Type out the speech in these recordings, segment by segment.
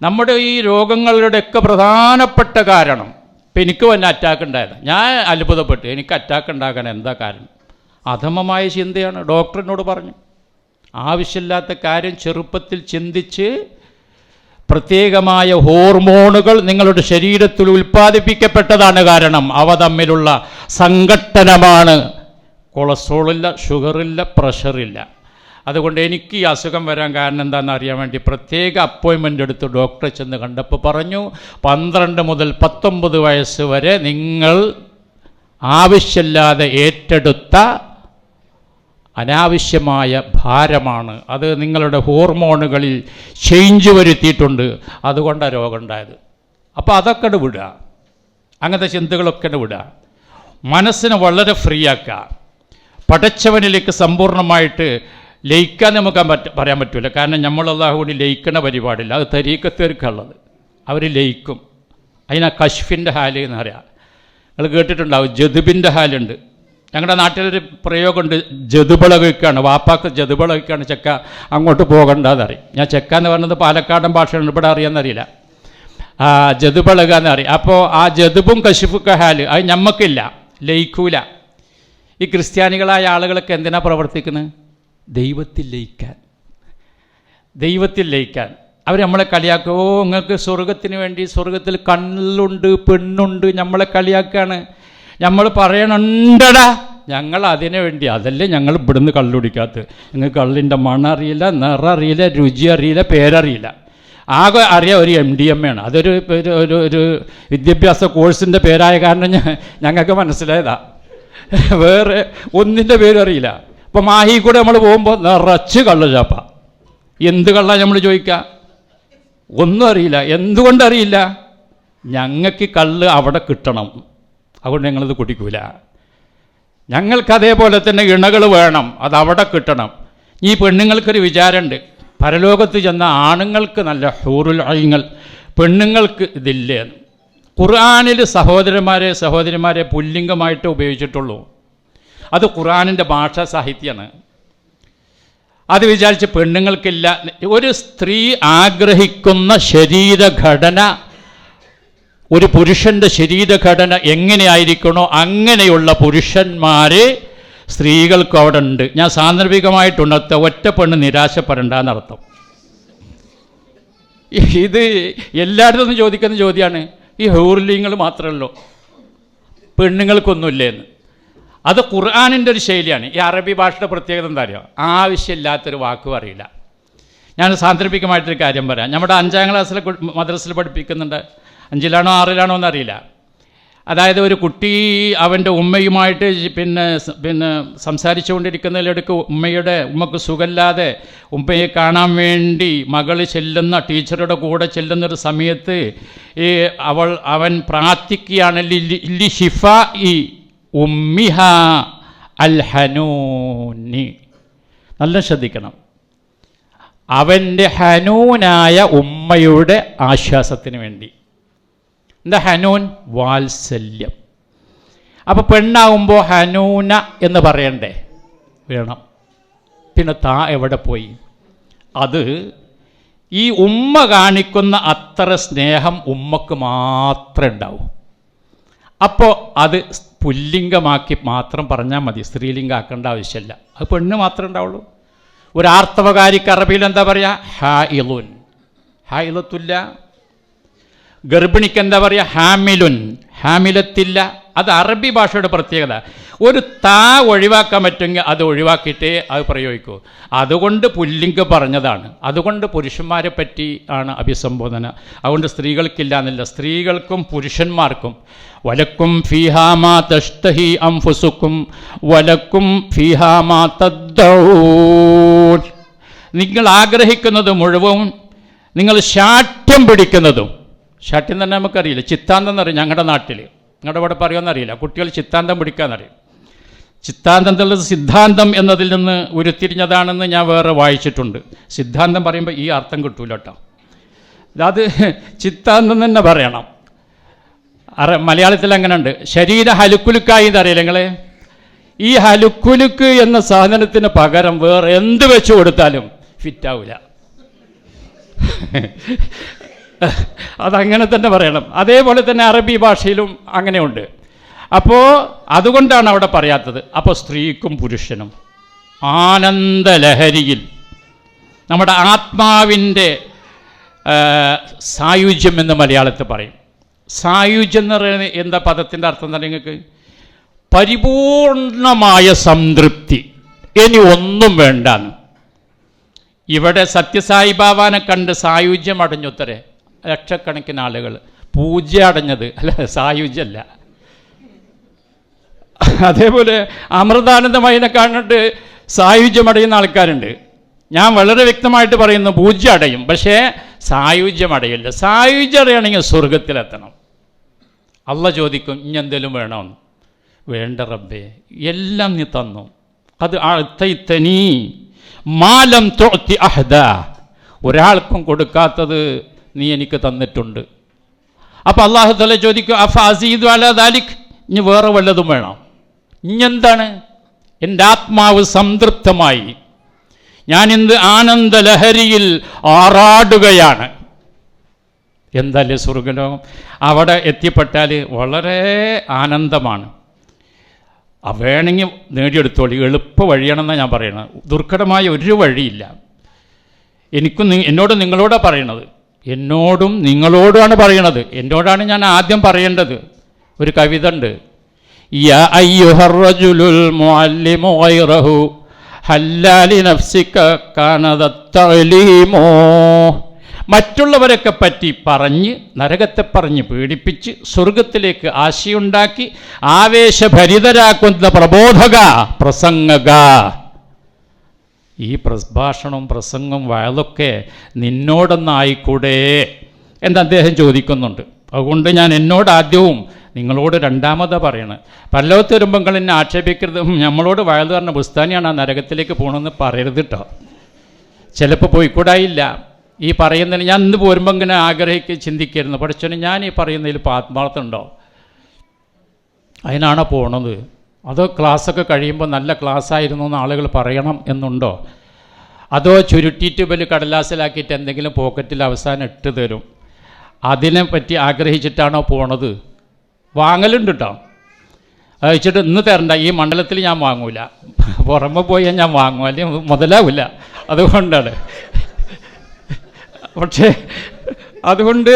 നമ്മുടെ ഈ രോഗങ്ങളുടെയൊക്കെ പ്രധാനപ്പെട്ട കാരണം, ഇപ്പം എനിക്ക് വല്ല അറ്റാക്ക് ഉണ്ടായത്, ഞാൻ അത്ഭുതപ്പെട്ടു. എനിക്ക് അറ്റാക്ക് ഉണ്ടാക്കാൻ എന്താ കാരണം? അധമമായ ചിന്തയാണ്. ഡോക്ടറിനോട് പറഞ്ഞു, ആവശ്യമില്ലാത്ത കാര്യം ചെറുപ്പത്തിൽ ചിന്തിച്ച് പ്രത്യേകമായ ഹോർമോണുകൾ നിങ്ങളുടെ ശരീരത്തിൽ ഉൽപ്പാദിപ്പിക്കപ്പെട്ടതാണ് കാരണം. അവ തമ്മിലുള്ള സംഘട്ടനമാണ്. കൊളസ്ട്രോളില്ല, ഷുഗറില്ല, പ്രഷറില്ല. അതുകൊണ്ട് എനിക്ക് ഈ അസുഖം വരാൻ കാരണം എന്താണെന്ന് അറിയാൻ വേണ്ടി പ്രത്യേക അപ്പോയിൻമെൻ്റ് എടുത്ത് ഡോക്ടറെ ചെന്ന് കണ്ടപ്പോൾ പറഞ്ഞു, 12 മുതൽ 19 വയസ്സ് വരെ നിങ്ങൾ ആവശ്യമില്ലാതെ ഏറ്റെടുത്ത അനാവശ്യമായ ഭാരമാണ്. അത് നിങ്ങളുടെ ഹോർമോണുകളിൽ ചേഞ്ച് വരുത്തിയിട്ടുണ്ട്. അതുകൊണ്ടാണ് രോഗം ഉണ്ടായത്. അപ്പോൾ അതൊക്കെ വിടുക, അങ്ങനത്തെ ചിന്തകളൊക്കെ വിടുക. മനസ്സിനെ വളരെ ഫ്രീ ആക്കുക. പടച്ചവനിലേക്ക് സമ്പൂർണ്ണമായിട്ട് ലയിക്കാൻ നമുക്ക് പറയാൻ പറ്റില്ല. കാരണം നമ്മൾ അല്ലാഹുവിന് ലയിക്കണ പരിപാടില്ല. അത് തരീക്കത്തേർക്കുള്ളത്. അവർ ലയിക്കും. അതിനാ കശ്ഫിൻ്റെ ഹാല് എന്ന് പറയാം. നിങ്ങൾ കേട്ടിട്ടുണ്ടാവും, ജദുബിൻ്റെ ഹാലുണ്ട്. ഞങ്ങളുടെ നാട്ടിലൊരു പ്രയോഗമുണ്ട്, ജതുബളകയ്ക്കാണ്. വാപ്പാക്ക് ജതുബളകയ്ക്കാണ്, ചെക്ക അങ്ങോട്ട് പോകണ്ടെന്നറിയും. ഞാൻ ചെക്ക എന്ന് പറഞ്ഞത് പാലക്കാടൻ ഭാഷയാണ്, ഇവിടെ അറിയാമെന്നറിയില്ല. ജതുബളക എന്നറിയും. അപ്പോൾ ആ ജതുബും കശിഫുക്കെ ഹാല് അത് ഞമ്മക്കില്ല, ലയിക്കൂല. ഈ ക്രിസ്ത്യാനികളായ ആളുകളൊക്കെ എന്തിനാ പ്രവർത്തിക്കുന്നത്? ദൈവത്തിൽ ലയിക്കാൻ, ദൈവത്തിൽ ലയിക്കാൻ. അവർ നമ്മളെ കളിയാക്കുക. ഓ, നിങ്ങൾക്ക് സ്വർഗത്തിന് വേണ്ടി, സ്വർഗത്തിൽ കണ്ണുണ്ട്, പെണ്ണുണ്ട്, നമ്മളെ കളിയാക്കുകയാണ്. നമ്മൾ പറയണുണ്ടടാ, ഞങ്ങൾ അതിനു വേണ്ടി, അതല്ലേ ഞങ്ങൾ ഇവിടുന്ന് കള്ളുടിക്കാത്തത്. നിങ്ങൾക്ക് കള്ളിൻ്റെ മണം അറിയില്ല, നിറം അറിയില്ല, രുചി അറിയില്ല, പേരറിയില്ല. ആകെ അറിയാം ഒരു MDMA ആണ്. അതൊരു ഒരു വിദ്യാഭ്യാസ കോഴ്സിൻ്റെ പേരായ കാരണം ഞങ്ങൾക്ക് മനസ്സിലായതാ. വേറെ ഒന്നിൻ്റെ പേരും അറിയില്ല. ഇപ്പം മാഹി കൂടെ നമ്മൾ പോകുമ്പോൾ നിറച്ച് കള്ള് ചാപ്പ. എന്ത് കള്ളാ നമ്മൾ ചോദിക്കുക? ഒന്നും അറിയില്ല. എന്തുകൊണ്ടറിയില്ല? ഞങ്ങൾക്ക് കള്ള് അവിടെ കിട്ടണം, അതുകൊണ്ട് ഞങ്ങളത് കുടിക്കൂല. ഞങ്ങൾക്ക് അതേപോലെ തന്നെ ഇണകൾ വേണം, അതവിടെ കിട്ടണം. ഈ പെണ്ണുങ്ങൾക്കൊരു വിചാരമുണ്ട്, പരലോകത്ത് ചെന്ന ആണുങ്ങൾക്ക് നല്ല ഹൂറുൽ ഐങ്ങൾ, പെണ്ണുങ്ങൾക്ക് ഇതില്ലേ. ഖുർആനിൽ സഹോദരിമാരെ പുല്ലിംഗമായിട്ട് ഉപയോഗിച്ചിട്ടുള്ളൂ. അത് ഖുർആനിൻ്റെ ഭാഷാ സാഹിത്യമാണ്. അത് വിചാരിച്ച് പെണ്ണുങ്ങൾക്കില്ല. ഒരു സ്ത്രീ ആഗ്രഹിക്കുന്ന ശരീരഘടന, ഒരു പുരുഷൻ്റെ ശരീരഘടന എങ്ങനെയായിരിക്കണോ അങ്ങനെയുള്ള പുരുഷന്മാർ സ്ത്രീകൾക്ക് അവിടെ ഉണ്ട്. ഞാൻ സാന്ദർഭികമായിട്ടുണർത്ത ഒറ്റ പെണ്ണ് നിരാശപ്പെടണ്ടെന്നർത്ഥം. ഇത് എല്ലായിടത്തും ചോദിക്കുന്ന ചോദ്യമാണ്. ഈ ഹൂർലിങ്ങൾ മാത്രമല്ലോ, പെണ്ണുങ്ങൾക്കൊന്നുമില്ലേന്ന്. അത് ഖുർആനിൻ്റെ ഒരു ശൈലിയാണ്. ഈ അറബി ഭാഷയുടെ പ്രത്യേകത എന്താ അറിയോ? ആവശ്യമില്ലാത്തൊരു വാക്ക് പറയില്ല. ഞാൻ സാന്ദർഭികമായിട്ടൊരു കാര്യം പറയാം. നമ്മുടെ 5ാം ക്ലാസ്സിലെ മദ്രസയിൽ പഠിപ്പിക്കുന്നുണ്ട്, 5ലാണോ 6ലാണോ എന്നറിയില്ല. അതായത് ഒരു കുട്ടി അവൻ്റെ ഉമ്മയുമായിട്ട് പിന്നെ സംസാരിച്ചുകൊണ്ടിരിക്കുന്നതിലെടുക്ക് ഉമ്മക്ക് സുഖമില്ലാതെ ഉമ്മയെ കാണാൻ വേണ്ടി മകൾ ചെല്ലുന്ന, ടീച്ചറുടെ കൂടെ ചെല്ലുന്നൊരു സമയത്ത് അവൻ പ്രാർത്ഥിക്കുകയാണ്, ലി ഷിഫ ഇ ഉമ്മിഹ അൽ ഹനൂനി. നല്ല ശ്രദ്ധിക്കണം. അവൻ്റെ ഹനൂനായ ഉമ്മയുടെ ആശ്വാസത്തിന് വേണ്ടി. എന്താ ഹനൂൻ? വാത്സല്യം. അപ്പോൾ പെണ്ണാവുമ്പോൾ ഹനൂന എന്ന് പറയണ്ടേ? വേണം. പിന്നെ താ എവിടെ പോയി? അത് ഈ ഉമ്മ കാണിക്കുന്ന അത്ര സ്നേഹം ഉമ്മക്ക് മാത്രമേ ഉണ്ടാവൂ. അപ്പോൾ അത് പുല്ലിംഗമാക്കി മാത്രം പറഞ്ഞാൽ മതി, സ്ത്രീലിംഗമാക്കേണ്ട ആവശ്യമില്ല. അത് പെണ്ണ് മാത്രമേ ഉണ്ടാവുള്ളൂ. ഒരു ആർത്തവകാരിക്ക് അറബിയിൽ എന്താ പറയുക? ഹായിലുൻ. ഹായിലത്തുല്ല. ഗർഭിണിക്ക് എന്താ പറയുക? ഹാമിലുൻ. ഹാമിലത്തില്ല. അത് അറബി ഭാഷയുടെ പ്രത്യേകത. ഒരു താ ഒഴിവാക്കാൻ പറ്റുമെങ്കിൽ അത് ഒഴിവാക്കിയിട്ടേ അത് പ്രയോഗിക്കൂ. അതുകൊണ്ട് പുല്ലിംഗം പറഞ്ഞതാണ്. അതുകൊണ്ട് പുരുഷന്മാരെ പറ്റി ആണ് അഭിസംബോധന. അതുകൊണ്ട് സ്ത്രീകൾക്കില്ല എന്നില്ല, സ്ത്രീകൾക്കും പുരുഷന്മാർക്കും. വലക്കും ഫീഹാമാ തഷ്തഹി അംഫുസുക്കും വലക്കും ഫീഹാമാ തദ്ദഊൻ. നിങ്ങൾ ആഗ്രഹിക്കുന്നത് മുഴുവൻ, നിങ്ങൾ ശാഠ്യം പിടിക്കുന്നതും. ശാഠ്യം തന്നെ നമുക്കറിയില്ല, ചിത്താന്തം എന്നറിയാം. ഞങ്ങളുടെ നാട്ടിൽ, നിങ്ങളുടെ ഇവിടെ പറയുമെന്നറിയില്ല, കുട്ടികൾ ചിത്താന്തം പിടിക്കാന്നറിയും. ചിത്താന്തം എന്നുള്ളത് സിദ്ധാന്തം എന്നതിൽ നിന്ന് ഉരുത്തിരിഞ്ഞതാണെന്ന് ഞാൻ വേറെ വായിച്ചിട്ടുണ്ട്. സിദ്ധാന്തം പറയുമ്പോൾ ഈ അർത്ഥം കിട്ടൂല കേട്ടോ. അത് ചിത്താന്തം തന്നെ പറയണം. മലയാളത്തിൽ അങ്ങനെ ഉണ്ട്. ശരീര ഹലുക്കുലുക്കായി എന്നറിയില്ല നിങ്ങൾ? ഈ ഹലുക്കുലുക്ക് എന്ന സാധനത്തിന് പകരം വേറെ എന്ത് വെച്ച് കൊടുത്താലും ഫിറ്റാവില്ല. അതങ്ങനെ തന്നെ പറയണം. അതേപോലെ തന്നെ അറബി ഭാഷയിലും അങ്ങനെയുണ്ട്. അപ്പോൾ അതുകൊണ്ടാണ് അവിടെ പറയാത്തത്. അപ്പോൾ സ്ത്രീക്കും പുരുഷനും ആനന്ദലഹരിയിൽ നമ്മുടെ ആത്മാവിൻ്റെ സായുജ്യം എന്ന് മലയാളത്തിൽ പറയും. സായുജ്യം എന്ന് പറയുന്നത് എന്താ പദത്തിൻ്റെ അർത്ഥം തന്നെ നിങ്ങൾക്ക്? പരിപൂർണമായ സംതൃപ്തി, ഇനി ഒന്നും വേണ്ടാന്ന്. ഇവിടെ സത്യസായിബാബാനെ കണ്ട് സായുജ്യം അടഞ്ഞുത്തരെ ലക്ഷക്കണക്കിന് ആളുകൾ. പൂജ അടഞ്ഞത് അല്ല, സായുജ്യമല്ല. അതേപോലെ അമൃതാനന്ദമയിനെ കണ്ടിട്ട് സായുജ്യം അടയുന്ന ആൾക്കാരുണ്ട്. ഞാൻ വളരെ വ്യക്തമായിട്ട് പറയുന്നു, പൂജ അടയും, പക്ഷേ സായുജ്യം അടയില്ല. സായുജ്യം അടയണമെങ്കിൽ സ്വർഗത്തിലെത്തണം. അള്ള ചോദിക്കും, ഇനി എന്തെങ്കിലും വേണമെന്ന്. വേണ്ട റബ്ബേ, എല്ലാം നീ തന്നു. അത് അഅ്തൈതനീ മാലം തുഅ്തി അഹദ, ഒരാൾക്കും കൊടുക്കാത്തത് നീ എനിക്ക് തന്നിട്ടുണ്ട്. അപ്പോൾ അല്ലാഹു തആല ചോദിക്കും, അഫ അസീദു അലാ ദാലിക്, ഇനി വേറെ വല്ലതും വേണം? ഇനിയെന്താണ്? എൻ്റെ ആത്മാവ് സംതൃപ്തമായി, ഞാനിന്ന് ആനന്ദലഹരിയിൽ ആറാടുകയാണ്. എന്തല്ലേ സ്വർഗലോകം! അവിടെ എത്തിപ്പെട്ടാൽ വളരെ ആനന്ദമാണ്. വേണമെങ്കിൽ നേടിയെടുത്തോളി, എളുപ്പ വഴിയാണെന്നാണ് ഞാൻ പറയുന്നത്. ദുർഘടമായ ഒരു വഴിയില്ല. എന്നോടും നിങ്ങളോടാണ് പറയണത്, എന്നോടും നിങ്ങളോടാണ് പറയണത്. എന്നോടാണ് ഞാൻ ആദ്യം പറയേണ്ടത്. ഒരു കവിത ഉണ്ട്, യാ അയ്യുഹർ റജുലുൽ മുഅല്ലിമു ഗൈറഹു ഹല്ലാലി നഫ്സിക കാനദത്തഅലീമോ. മറ്റുള്ളവരൊക്കെ പറ്റി പറഞ്ഞ് നരകത്തെ പറഞ്ഞ് പീഡിപ്പിച്ച് സ്വർഗത്തിലേക്ക് ആശയുണ്ടാക്കി ആവേശഭരിതരാക്കുന്ന പ്രബോധക, പ്രസംഗക. ഈ പ്രഭാഷണവും പ്രസംഗവും വയലൊക്കെ നിന്നോടൊന്നായിക്കൂടെ എന്ന് അദ്ദേഹം ചോദിക്കുന്നുണ്ട്. അതുകൊണ്ട് ഞാൻ എന്നോട് ആദ്യവും നിങ്ങളോട് രണ്ടാമതാ പറയണത്. പരലോകത്ത് വരുമ്പോൾ നിങ്ങൾ എന്നെ ആക്ഷേപിക്കരുത്, നമ്മളോട് വയൽ പറഞ്ഞ ബുസ്താനിയാണ് ആ നരകത്തിലേക്ക് പോകണമെന്ന് പറയരുത് കേട്ടോ. ചിലപ്പോൾ പോയിക്കൂടായില്ല. ഈ പറയുന്നതിന് ഞാൻ ഇന്ന് പോരുമ്പോൾ ഇങ്ങനെ ചിന്തിക്കരുന്നു, പഠിച്ചോനെ ഞാൻ ഈ പറയുന്നതിൽ ഇപ്പോൾ ആത്മാർത്ഥം ഉണ്ടോ? അതിനാണോ പോണത്? അതോ ക്ലാസ്സൊക്കെ കഴിയുമ്പോൾ നല്ല ക്ലാസ്സായിരുന്നു എന്ന് ആളുകൾ പറയണം എന്നുണ്ടോ? അതോ ചുരുട്ടിയിട്ട് വലിയ കടലാസിലാക്കിയിട്ട് എന്തെങ്കിലും പോക്കറ്റിൽ അവസാനം ഇട്ട് തരും, അതിനെ പറ്റി ആഗ്രഹിച്ചിട്ടാണോ പോണത്? വാങ്ങലുണ്ട് കേട്ടോ. അത് വെച്ചിട്ട് ഇന്ന് തരണ്ട, ഈ മണ്ഡലത്തിൽ ഞാൻ വാങ്ങൂല, പുറമെ പോയാൽ ഞാൻ വാങ്ങും, അല്ലെങ്കിൽ മുതലാവില്ല. അതുകൊണ്ടാണ്. പക്ഷേ അതുകൊണ്ട്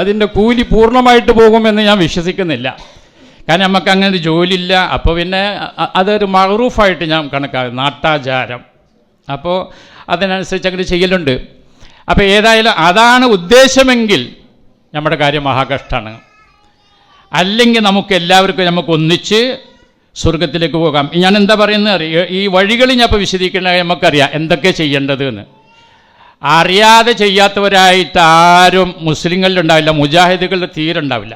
അതിൻ്റെ കൂലി പൂർണ്ണമായിട്ട് പോകുമെന്ന് ഞാൻ വിശ്വസിക്കുന്നില്ല. കാരണം നമുക്ക് അങ്ങനെ ഒരു ജോലിയില്ല. അപ്പോൾ പിന്നെ അതൊരു മഅറൂഫായിട്ട് ഞാൻ കണക്കാക്കും, നാട്ടാചാരം. അപ്പോൾ അതിനനുസരിച്ച് അങ്ങനെ ചെയ്യലുണ്ട്. അപ്പോൾ ഏതായാലും അതാണ് ഉദ്ദേശമെങ്കിൽ നമ്മുടെ കാര്യം മഹാകഷ്ടമാണ്. അല്ലെങ്കിൽ നമുക്ക് എല്ലാവർക്കും നമുക്ക് ഒന്നിച്ച് സ്വർഗത്തിലേക്ക് പോകാം. ഞാൻ എന്താ പറയുന്നത് അറിയാം, ഈ വഴികൾ ഞാൻ ഇപ്പോൾ വിശദീകരിക്കണ നമുക്കറിയാം എന്തൊക്കെ ചെയ്യേണ്ടത് എന്ന്. അറിയാതെ ചെയ്യാത്തവരായിട്ട് ആരും മുസ്ലിങ്ങളിലുണ്ടാവില്ല, മുജാഹിദുകളുടെ തീരുണ്ടാവില്ല.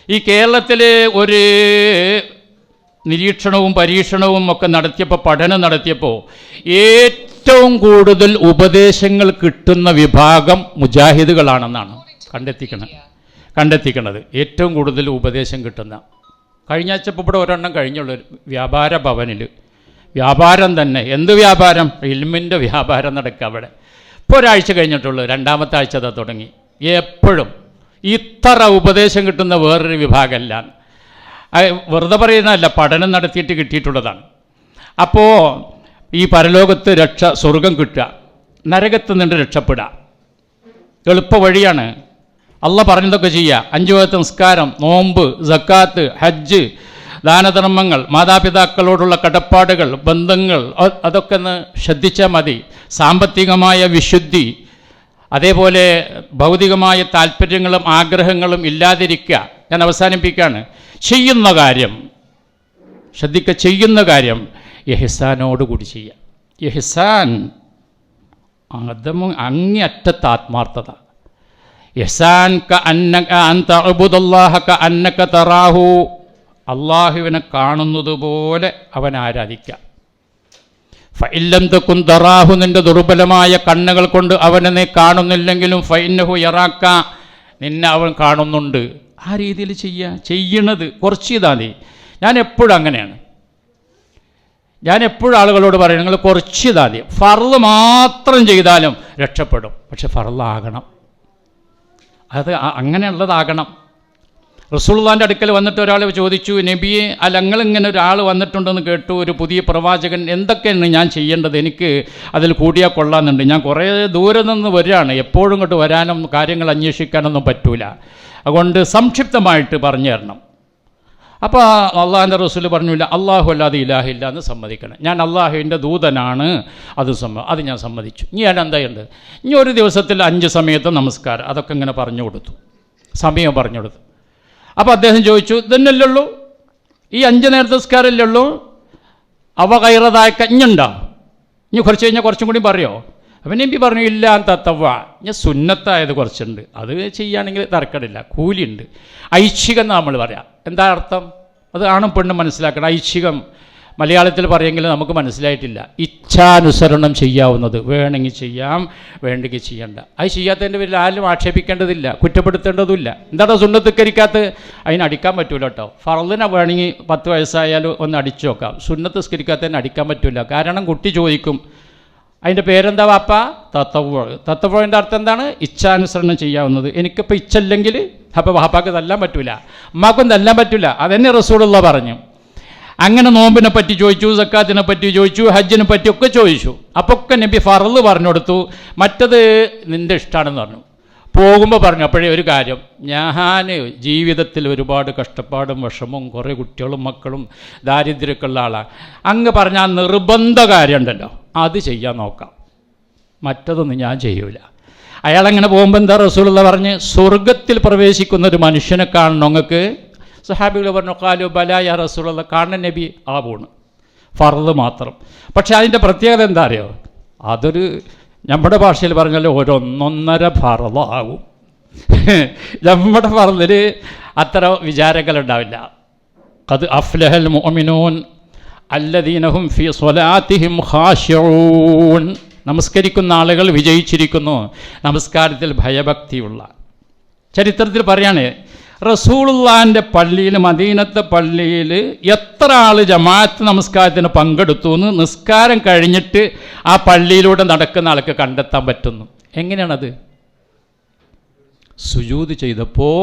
ഈ കേരളത്തിൽ ഒരു നിരീക്ഷണവും പരീക്ഷണവും ഒക്കെ നടത്തിയപ്പോൾ, പഠനം നടത്തിയപ്പോൾ ഏറ്റവും കൂടുതൽ ഉപദേശങ്ങൾ കിട്ടുന്ന വിഭാഗം മുജാഹിദുകളാണെന്നാണ് കണ്ടെത്തിക്കണത്. ഏറ്റവും കൂടുതൽ ഉപദേശം കിട്ടുന്ന. കഴിഞ്ഞ ആഴ്ച ഇവിടെ ഒരെണ്ണം കഴിഞ്ഞുള്ളൂ, വ്യാപാര ഭവനിൽ വ്യാപാരം തന്നെ. എന്ത് വ്യാപാരം? ഇൽമിൻ്റെ വ്യാപാരം നടക്കുക അവിടെ. ഇപ്പോൾ ഒരാഴ്ച കഴിഞ്ഞിട്ടുള്ളൂ, രണ്ടാമത്തെ ആഴ്ച അതാ തുടങ്ങി. എപ്പോഴും ഇത്ര ഉപദേശം കിട്ടുന്ന വേറൊരു വിഭാഗമല്ല. വെറുതെ പറയുന്നതല്ല, പഠനം നടത്തിയിട്ട് കിട്ടിയിട്ടുള്ളതാണ്. അപ്പോൾ ഈ പരലോകത്ത് സ്വർഗം കിട്ടുക, നരകത്ത് നിന്ന് രക്ഷപ്പെടുക എളുപ്പ വഴിയാണ്. അള്ള പറഞ്ഞതൊക്കെ ചെയ്യുക. 5 വക്ത് നിസ്കാരം, നോമ്പ്, സക്കാത്ത്, ഹജ്ജ്, ദാനധർമ്മങ്ങൾ, മാതാപിതാക്കളോടുള്ള കടപ്പാടുകൾ, ബന്ധങ്ങൾ, അതൊക്കെ ഒന്ന് ശ്രദ്ധിച്ചാൽ മതി. സാമ്പത്തികമായ വിശുദ്ധി, അതേപോലെ ഭൗതികമായ താല്പര്യങ്ങളും ആഗ്രഹങ്ങളും ഇല്ലാതിരിക്കുക. ഞാൻ അവസാനിപ്പിക്കുകയാണ്. ചെയ്യുന്ന കാര്യം ശ്രദ്ധിക്കുക, ചെയ്യുന്ന കാര്യം ഇഹ്സാനോടുകൂടി ചെയ്യുക. ഇഹ്സാൻ അതും അങ്ങേയറ്റത്തെ ആത്മാർത്ഥത. ഇഹ്സാൻ അന്നക തറാഹു, അള്ളാഹുവിനെ കാണുന്നത് പോലെ അവൻ ആരാധിക്കുക. ഫഇല്ലം തകുൻ തറാഹു, നിൻ്റെ ദുർബലമായ കണ്ണുകൾ കൊണ്ട് അവനെ നീ കാണുന്നില്ലെങ്കിലും ഫഇന്നഹു യറാക്ക, നിന്നെ അവൻ കാണുന്നുണ്ട്. ആ രീതിയിൽ ചെയ്യണത് കുറച്ച് ചെയ്താൽ മതി. ഞാൻ എപ്പോഴും അങ്ങനെയാണ്. ഞാൻ എപ്പോഴും ആളുകളോട് പറയും, നിങ്ങൾ കുറച്ച് ഇതാദ്യ ഫർള് മാത്രം ചെയ്താലും രക്ഷപ്പെടും. പക്ഷെ ഫർളാകണം, അത് അങ്ങനെയുള്ളതാകണം. റസൂലുള്ളാഹിൻ്റെ അടുക്കൽ വന്നിട്ട് ഒരാൾ ചോദിച്ചു, നബിയെ അല്ല ഇങ്ങനെ ഒരാൾ വന്നിട്ടുണ്ടെന്ന് കേട്ടു, ഒരു പുതിയ പ്രവാചകൻ, എന്തൊക്കെയാണ് ഞാൻ ചെയ്യേണ്ടത്? എനിക്ക് അതിൽ കൂടിയാൽ കൊള്ളാമെന്നുണ്ട്. ഞാൻ കുറേ ദൂരെ നിന്ന് വരികയാണ്, എപ്പോഴും ഇങ്ങോട്ട് വരാനും കാര്യങ്ങൾ അന്വേഷിക്കാനൊന്നും പറ്റൂല, അതുകൊണ്ട് സംക്ഷിപ്തമായിട്ട് പറഞ്ഞു തരണം. അപ്പോൾ അള്ളാഹിൻ്റെ റസൂൽ പറഞ്ഞില്ല, അള്ളാഹു അല്ലാതെ ഇലാഹില്ല എന്ന് സമ്മതിക്കണം. ഞാൻ അള്ളാഹുവിൻ്റെ ദൂതനാണ്, അത് ഞാൻ സമ്മതിച്ചു. ഇനി ഞാൻ എന്താ ചെയ്യേണ്ടത്? ഇനി ഒരു ദിവസത്തിൽ 5 സമയത്ത് നമസ്കാരം, അതൊക്കെ ഇങ്ങനെ പറഞ്ഞു കൊടുത്തു, സമയം പറഞ്ഞു കൊടുത്തു. അപ്പോൾ അദ്ദേഹം ചോദിച്ചു, ഇതന്നല്ലേ ഉള്ളൂ, ഈ 5 നേരത്തെ നമസ്കാരമല്ലേ ഉള്ളൂ, അവ കയറതായ കഞ്ഞുണ്ടോ? ഇനി കുറച്ച് കഴിഞ്ഞാൽ കുറച്ചും കൂടി പറയോ? അപ്പം നബി പറഞ്ഞു, ഇല്ല തത്തവ, ഞാൻ സുന്നത്തായത് കുറച്ചുണ്ട്, അത് ചെയ്യുകയാണെങ്കിൽ തർക്കമില്ല, കൂലിയുണ്ട്. ഐച്ഛികം നമ്മൾ പറയാം. എന്താ അർത്ഥം? അത് ആണും പെണ്ണും മനസ്സിലാക്കണം. ഐച്ഛികം മലയാളത്തിൽ പറയുമെങ്കിൽ നമുക്ക് മനസ്സിലായിട്ടില്ല. ഇച്ഛാനുസരണം ചെയ്യാവുന്നത്, വേണമെങ്കിൽ ചെയ്യാം, വേണ്ടെങ്കിൽ ചെയ്യണ്ട. അത് ചെയ്യാത്തതിൻ്റെ പേരിൽ ആരും ആക്ഷേപിക്കേണ്ടതില്ല, കുറ്റപ്പെടുത്തേണ്ടതുമില്ല. എന്താണ് സുന്നത്ത് അതിന് അടിക്കാൻ പറ്റൂല കേട്ടോ. ഫർളിനെ വേണമെങ്കിൽ 10 വയസ്സായാലും ഒന്ന് അടിച്ചു നോക്കാം. സുന്നത്ത് സ്കരിക്കാത്തതിന് അടിക്കാൻ പറ്റില്ല. കാരണം കുട്ടി ചോദിക്കും, അതിൻ്റെ പേരെന്താ വാപ്പ? തത്തവ്വൻ്റെ അർത്ഥം എന്താണ്? ഇച്ഛാനുസരണം ചെയ്യാവുന്നത്. എനിക്കിപ്പോൾ ഇച്ഛല്ലെങ്കിൽ അപ്പോൾ വാപ്പാക്ക് തല്ലാൻ പറ്റൂല, അമ്മാക്കും തല്ലാൻ പറ്റില്ല. അതന്നെ റസൂലുള്ള പറഞ്ഞു. അങ്ങനെ നോമ്പിനെ പറ്റി ചോദിച്ചു, സക്കാത്തിനെ പറ്റി ചോദിച്ചു, ഹജ്ജിനെ പറ്റിയൊക്കെ ചോദിച്ചു. അപ്പോൾ ഒക്കെ നബി ഫർള് പറഞ്ഞു കൊടുത്തു, മറ്റത് നിൻ്റെ ഇഷ്ടമാണെന്ന് പറഞ്ഞു. പോകുമ്പോൾ പറഞ്ഞു, അപ്പോഴേ ഒരു കാര്യം, ഞാൻ ജീവിതത്തിൽ ഒരുപാട് കഷ്ടപ്പാടും വിഷമവും കുറേ കുട്ടികളും മക്കളും ദാരിദ്ര്യമൊക്കെ ഉള്ള ആളാണ്. അങ്ങ് പറഞ്ഞാൽ നിർബന്ധ കാര്യമുണ്ടല്ലോ, അത് ചെയ്യാൻ നോക്കാം, മറ്റതൊന്നും ഞാൻ ചെയ്യൂല. അയാളങ്ങനെ പോകുമ്പോൾ എന്താ റസൂലുള്ള പറഞ്ഞ്, സ്വർഗത്തിൽ പ്രവേശിക്കുന്ന ഒരു മനുഷ്യനെ കാണണം നിങ്ങൾക്ക്. സഹാബികൾ പറഞ്ഞു, ഖാലു ബലാ യാ റസൂലുള്ള, കാണണം നബി. ആ പോണ് ഫർള് മാത്രം. പക്ഷേ അതിൻ്റെ പ്രത്യേകത എന്താ അറിയോ? അതൊരു നമ്മുടെ ഭാഷയിൽ പറഞ്ഞാൽ ഒരൊന്നൊന്നര ഫർളാകും. നമ്മുടെ ഫർളിൽ അത്ര വിചാരങ്ങളുണ്ടാവില്ല. ഖദ് അഫ്ലഹൽ മുഅ്മിനൂൻ അല്ലദീനഹും ഫീ സ്വലാത്തിഹിം ഖാശിഊൻ. നമസ്കരിക്കുന്ന ആളുകൾ വിജയിച്ചിരിക്കുന്നു, നമസ്കാരത്തിൽ ഭയഭക്തിയുള്ള. ചരിത്രത്തിൽ പറയാണ്, റസൂലുള്ളാഹിൻ്റെ പള്ളിയിൽ, മദീനത്തെ പള്ളിയിൽ എത്ര ആൾ ജമാഅത്ത് നമസ്കാരത്തിന് പങ്കെടുത്തു എന്ന് നിസ്കാരം കഴിഞ്ഞിട്ട് ആ പള്ളിയിലൂടെ നടക്കുന്ന ആൾക്ക് കണ്ടെത്താൻ പറ്റുന്നു. എങ്ങനെയാണത്? സുജൂദ് ചെയ്തപ്പോൾ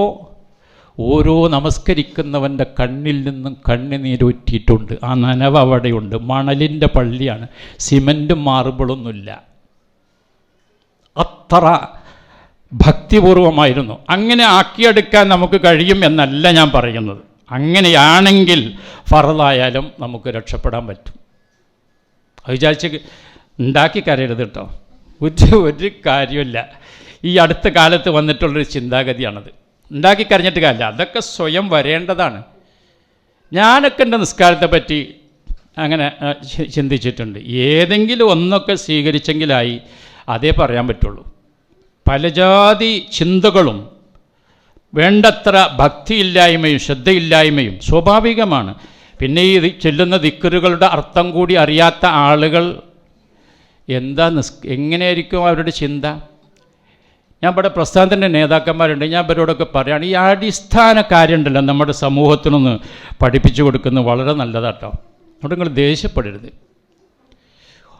ഓരോ നമസ്കരിക്കുന്നവൻ്റെ കണ്ണിൽ നിന്നും കണ്ണുനീരൂറ്റിയിട്ടുണ്ട്. ആ നനവ് അവിടെയുണ്ട്. മണലിൻ്റെ പള്ളിയാണ്, സിമൻറ്റും മാർബിളൊന്നുമില്ല. അത്ര ഭക്തിപൂർവമായിരുന്നു. അങ്ങനെ ആക്കിയെടുക്കാൻ നമുക്ക് കഴിയും എന്നല്ല ഞാൻ പറയുന്നത്. അങ്ങനെയാണെങ്കിൽ ഫർളായാലും നമുക്ക് രക്ഷപ്പെടാൻ പറ്റും. അത് വിചാരിച്ച് ഉണ്ടാക്കി കരയരുത് കേട്ടോ, ഒരു കാര്യമില്ല. ഈ അടുത്ത കാലത്ത് വന്നിട്ടുള്ളൊരു ചിന്താഗതിയാണത്. ഉണ്ടാക്കി കരഞ്ഞിട്ട് കാര്യമില്ല, അതൊക്കെ സ്വയം വരേണ്ടതാണ്. ഞാനൊക്കെ എൻ്റെ നിസ്കാരത്തെ പറ്റി അങ്ങനെ ചിന്തിച്ചിട്ടുണ്ട്. ഏതെങ്കിലും ഒന്നൊക്കെ സ്വീകരിച്ചെങ്കിലായി അതേ പറയാൻ പറ്റുള്ളൂ. പല ജാതി ചിന്തകളും വേണ്ടത്ര ഭക്തിയില്ലായ്മയും ശ്രദ്ധയില്ലായ്മയും സ്വാഭാവികമാണ്. പിന്നെ ഈ ചെല്ലുന്ന ദിക്റുകളുടെ അർത്ഥം കൂടി അറിയാത്ത ആളുകൾ എങ്ങനെയായിരിക്കും അവരുടെ ചിന്ത? ഞാൻ ഇവിടെ പ്രസ്ഥാനത്തിൻ്റെ നേതാക്കന്മാരുണ്ട്, ഞാൻ ഇവരോടൊക്കെ പറയുകയാണ്, ഈ അടിസ്ഥാന കാര്യമുണ്ടല്ലോ നമ്മുടെ സമൂഹത്തിനൊന്ന് പഠിപ്പിച്ചു കൊടുക്കുന്നത് വളരെ നല്ലതാട്ടോ. അവിടെ നിങ്ങൾ ദേഷ്യപ്പെടരുത്.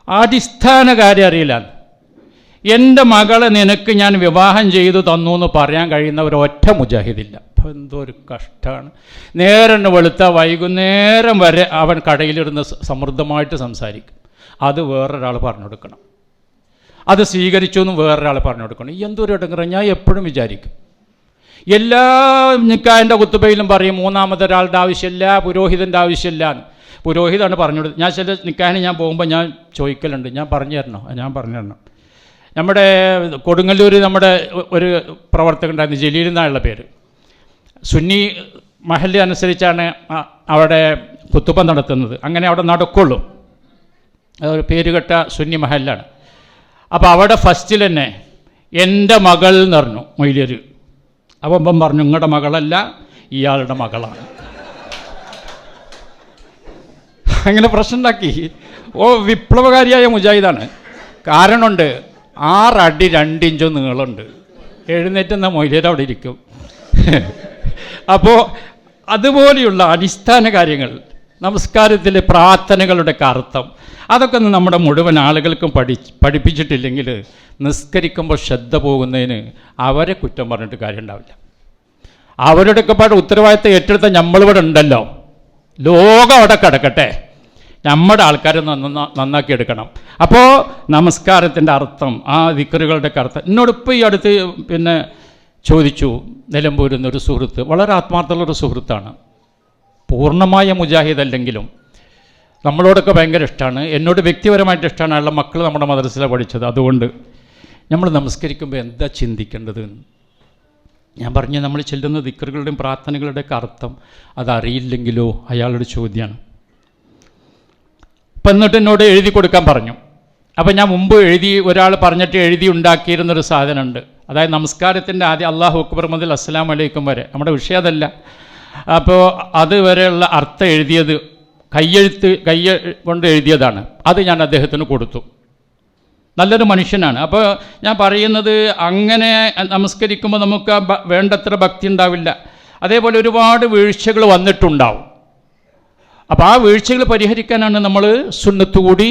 അടിസ്ഥാന കാര്യം അറിയില്ല. എൻ്റെ മകളെ നിനക്ക് ഞാൻ വിവാഹം ചെയ്തു തന്നു എന്ന് പറയാൻ കഴിയുന്ന ഒരൊറ്റ മുജാഹിദില്ല. അപ്പോൾ എന്തോ ഒരു കഷ്ടമാണ്. നേരം വെളുത്ത വൈകുന്നേരം വരെ അവൻ കടയിലിരുന്ന് സമൃദ്ധമായിട്ട് സംസാരിക്കും. അത് വേറൊരാൾ പറഞ്ഞു കൊടുക്കണം. അത് സ്വീകരിച്ചു എന്ന് വേറൊരാൾ പറഞ്ഞു കൊടുക്കണം. എന്തൊരു ഇടങ്ങറ. ഞാൻ എപ്പോഴും വിചാരിക്കും, എല്ലാ നിക്കാഹിൻ്റെ കുത്തുബയിലും പറയും മൂന്നാമതൊരാളുടെ ആവശ്യമില്ല, പുരോഹിതൻ്റെ ആവശ്യമില്ല. പുരോഹിതാണ് പറഞ്ഞു കൊടുത്തത്. ഞാൻ ചില നിക്കാഹിന് ഞാൻ പോകുമ്പോൾ ഞാൻ ചോദിക്കലുണ്ട്, ഞാൻ പറഞ്ഞു തരണം. നമ്മുടെ കൊടുങ്ങല്ലൂർ നമ്മുടെ ഒരു പ്രവർത്തകനുണ്ടായിരുന്നു, ജലീൽ എന്നായുള്ള പേര്. സുന്നി മഹല്ല് അനുസരിച്ചാണ് അവിടെ കുത്തുബ നടത്തുന്നത്. അങ്ങനെ അവിടെ നടക്കുള്ളൂ. അതൊരു പേരുകെട്ട സുന്നി മഹല്ലാണ്. അപ്പോൾ അവിടെ ഫസ്റ്റിൽ തന്നെ എൻ്റെ മകൾ എന്ന് പറഞ്ഞു മൊയ്ലിയർ. അപ്പം പറഞ്ഞു, നിങ്ങളുടെ മകളല്ല, ഇയാളുടെ മകളാണ്. അങ്ങനെ പ്രശ്നം ഉണ്ടാക്കി. വിപ്ലവകാരിയായ മുജാഹിദാണ്. കാരണമുണ്ട്, 6 അടി 2 ഇഞ്ച് നീളമുണ്ട്. എഴുന്നേറ്റുന്ന മൊയ്ലിയർ അവിടെ ഇരിക്കും. അപ്പോൾ അതുപോലെയുള്ള അടിസ്ഥാന കാര്യങ്ങൾ നമസ്കാരത്തിലെ പ്രാർത്ഥനകളുടെയൊക്കെ അർത്ഥം അതൊക്കെ ഒന്ന് നമ്മുടെ മുഴുവൻ ആളുകൾക്കും പഠിപ്പിച്ചിട്ടില്ലെങ്കിൽ നിസ്കരിക്കുമ്പോൾ ശ്രദ്ധ പോകുന്നതിന് അവരെ കുറ്റം പറഞ്ഞിട്ട് കാര്യം ഉണ്ടാവില്ല. അവരുടെയൊക്കെ പാട് ഉത്തരവാദിത്തം ഏറ്റെടുത്ത നമ്മളിവിടെ ഉണ്ടല്ലോ. ലോകം അവിടെ കിടക്കട്ടെ, നമ്മുടെ ആൾക്കാരെ നന്നാക്കി എടുക്കണം. അപ്പോൾ നമസ്കാരത്തിൻ്റെ അർത്ഥം, ആ ദിക്റുകളുടെയൊക്കെ അർത്ഥം എന്നോടിപ്പോൾ ഈ അടുത്ത് പിന്നെ ചോദിച്ചു. നിലമ്പൂരിൽ നിന്നൊരു സുഹൃത്ത്, വളരെ ആത്മാർത്ഥമുള്ളൊരു സുഹൃത്താണ്, പൂർണ്ണമായ മുജാഹിദ് അല്ലെങ്കിലും നമ്മളോടൊക്കെ ഭയങ്കര ഇഷ്ടമാണ്. എന്നോട് വ്യക്തിപരമായിട്ട് ഇഷ്ടമാണ്. അയാളുടെ മക്കൾ നമ്മുടെ മദ്രസയിലാണ് പഠിച്ചത്. അതുകൊണ്ട് നമ്മൾ നമസ്കരിക്കുമ്പോൾ എന്താ ചിന്തിക്കേണ്ടത്? ഞാൻ പറഞ്ഞു, നമ്മൾ ചെല്ലുന്ന ദിക്റുകളുടെയും പ്രാർത്ഥനകളുടെയൊക്കെ അർത്ഥം അതറിയില്ലെങ്കിലോ അയാളുടെ ചോദ്യമാണ്. അപ്പം എന്നിട്ട് എന്നോട് എഴുതി കൊടുക്കാൻ പറഞ്ഞു. അപ്പം ഞാൻ മുമ്പ് ഒരാൾ പറഞ്ഞിട്ട് എഴുതി ഉണ്ടാക്കിയിരുന്നൊരു സാധനമുണ്ട്. അതായത് നമസ്കാരത്തിൻ്റെ ആദ്യം അല്ലാഹു അക്ബർ മുതൽ അസ്സലാമു അലൈക്കും വരെ, നമ്മുടെ വിഷയം അതല്ല. അപ്പോൾ അതുവരെയുള്ള അർത്ഥം എഴുതിയത് കയ്യ കൊണ്ട് എഴുതിയതാണ്. അത് ഞാൻ അദ്ദേഹത്തിന് കൊടുത്തു. നല്ലൊരു മനുഷ്യനാണ്. അപ്പോൾ ഞാൻ പറയുന്നത്, അങ്ങനെ നമസ്കരിക്കുമ്പോൾ നമുക്ക് വേണ്ടത്ര ഭക്തി ഉണ്ടാവില്ല. അതേപോലെ ഒരുപാട് വീഴ്ചകൾ വന്നിട്ടുണ്ടാവും. അപ്പോൾ ആ വീഴ്ചകൾ പരിഹരിക്കാനാണ് നമ്മൾ സുന്നത്ത് കൂടി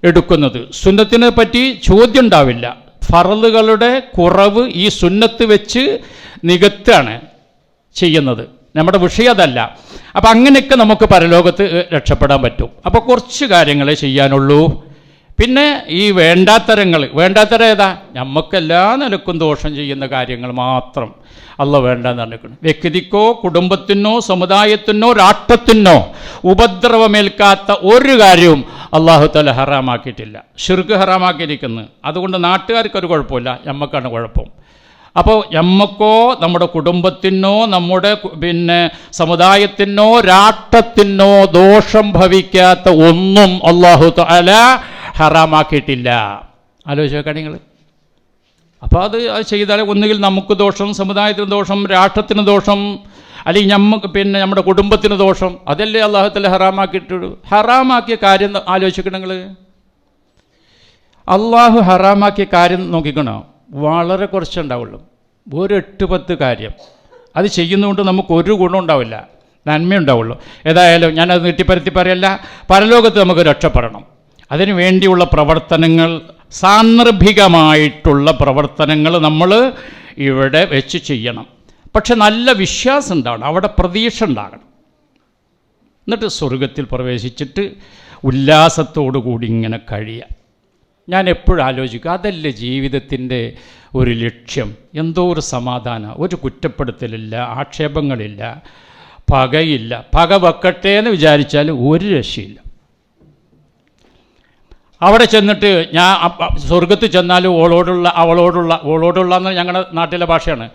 എടുക്കുന്നത്. സുന്നത്തിനെ പറ്റി ചോദ്യം ഉണ്ടാവില്ല. ഫറളുകളുടെ കുറവ് ഈ സുന്നത്ത് വെച്ച് നികത്താണ് ചെയ്യുന്നത്. നമ്മുടെ വിഷയം അതല്ല. അപ്പം അങ്ങനെയൊക്കെ നമുക്ക് പരലോകത്ത് രക്ഷപ്പെടാൻ പറ്റും. അപ്പോൾ കുറച്ച് കാര്യങ്ങളെ ചെയ്യാനുള്ളൂ. പിന്നെ ഈ വേണ്ടാത്തരം ഏതാ? നമുക്കെല്ലാ നിലക്കും ദോഷം ചെയ്യുന്ന കാര്യങ്ങൾ മാത്രം അള്ളാഹ് വേണ്ടെന്ന് പറഞ്ഞിരിക്കണം. വ്യക്തിക്കോ കുടുംബത്തിനോ സമുദായത്തിനോ രാഷ്ട്രത്തിനോ ഉപദ്രവമേൽക്കാത്ത ഒരു കാര്യവും അള്ളാഹു തആല ഹറാമാക്കിയിട്ടില്ല. ശിർക്ക് ഹറാമാക്കിയിരിക്കുന്നു. അതുകൊണ്ട് നാട്ടുകാർക്കൊരു കുഴപ്പമില്ല, നമുക്കാണ് കുഴപ്പം. അപ്പോൾ നമുക്കോ നമ്മുടെ കുടുംബത്തിനോ നമ്മുടെ സമുദായത്തിനോ രാഷ്ട്രത്തിനോ ദോഷം ഭവിക്കാത്ത ഒന്നും അള്ളാഹു തആല ഹറാമാക്കിയിട്ടില്ല. ആലോചിച്ച് നോക്കാം നിങ്ങൾ. അപ്പോൾ അത് ചെയ്താൽ ഒന്നുകിൽ നമുക്ക് ദോഷം, സമുദായത്തിന് ദോഷം, രാഷ്ട്രത്തിന് ദോഷം, അല്ലെങ്കിൽ നമ്മുടെ കുടുംബത്തിന് ദോഷം. അതല്ലേ അല്ലാഹു തആല ഹറാമാക്കിയിട്ടുള്ളൂ. ഹറാമാക്കിയ കാര്യം ആലോചിക്കണം നിങ്ങൾ. അള്ളാഹു ഹറാമാക്കിയ കാര്യം നോക്കിക്കണോ, വളരെ കുറച്ചുണ്ടാവുള്ളൂ. ഒരു 8-10 കാര്യം. അത് ചെയ്യുന്നതുകൊണ്ട് നമുക്കൊരു ഗുണം ഉണ്ടാവില്ല, നന്മയുണ്ടാവുള്ളൂ. ഏതായാലും ഞാനത് നീട്ടിപ്പരത്തി പറയല്ല. പരലോകത്ത് നമുക്ക് രക്ഷപ്പെടണം. അതിനു വേണ്ടിയുള്ള പ്രവർത്തനങ്ങൾ, സാന്ദർഭികമായിട്ടുള്ള പ്രവർത്തനങ്ങൾ നമ്മൾ ഇവിടെ വെച്ച് ചെയ്യണം. പക്ഷെ നല്ല വിശ്വാസം ഉണ്ടാവണം, അവിടെ പ്രതീക്ഷ ഉണ്ടാകണം. എന്നിട്ട് സ്വർഗത്തിൽ പ്രവേശിച്ചിട്ട് ഉല്ലാസത്തോടു കൂടി ഇങ്ങനെ കഴിയാം. ഞാൻ എപ്പോഴും ആലോചിക്കും, അതല്ലേ ജീവിതത്തിൻ്റെ ഒരു ലക്ഷ്യം. എന്തോ ഒരു സമാധാനം, ഒരു കുറ്റപ്പെടുത്തലില്ല, ആക്ഷേപങ്ങളില്ല, പകയില്ല. പക വെക്കട്ടെ എന്ന് വിചാരിച്ചാൽ ഒരു രക്ഷയില്ല. അവിടെ ചെന്നിട്ട് ഞാൻ സ്വർഗത്ത് ചെന്നാലും അവളോടുള്ള എന്ന് ഞങ്ങളുടെ നാട്ടിലെ ഭാഷയാണ്.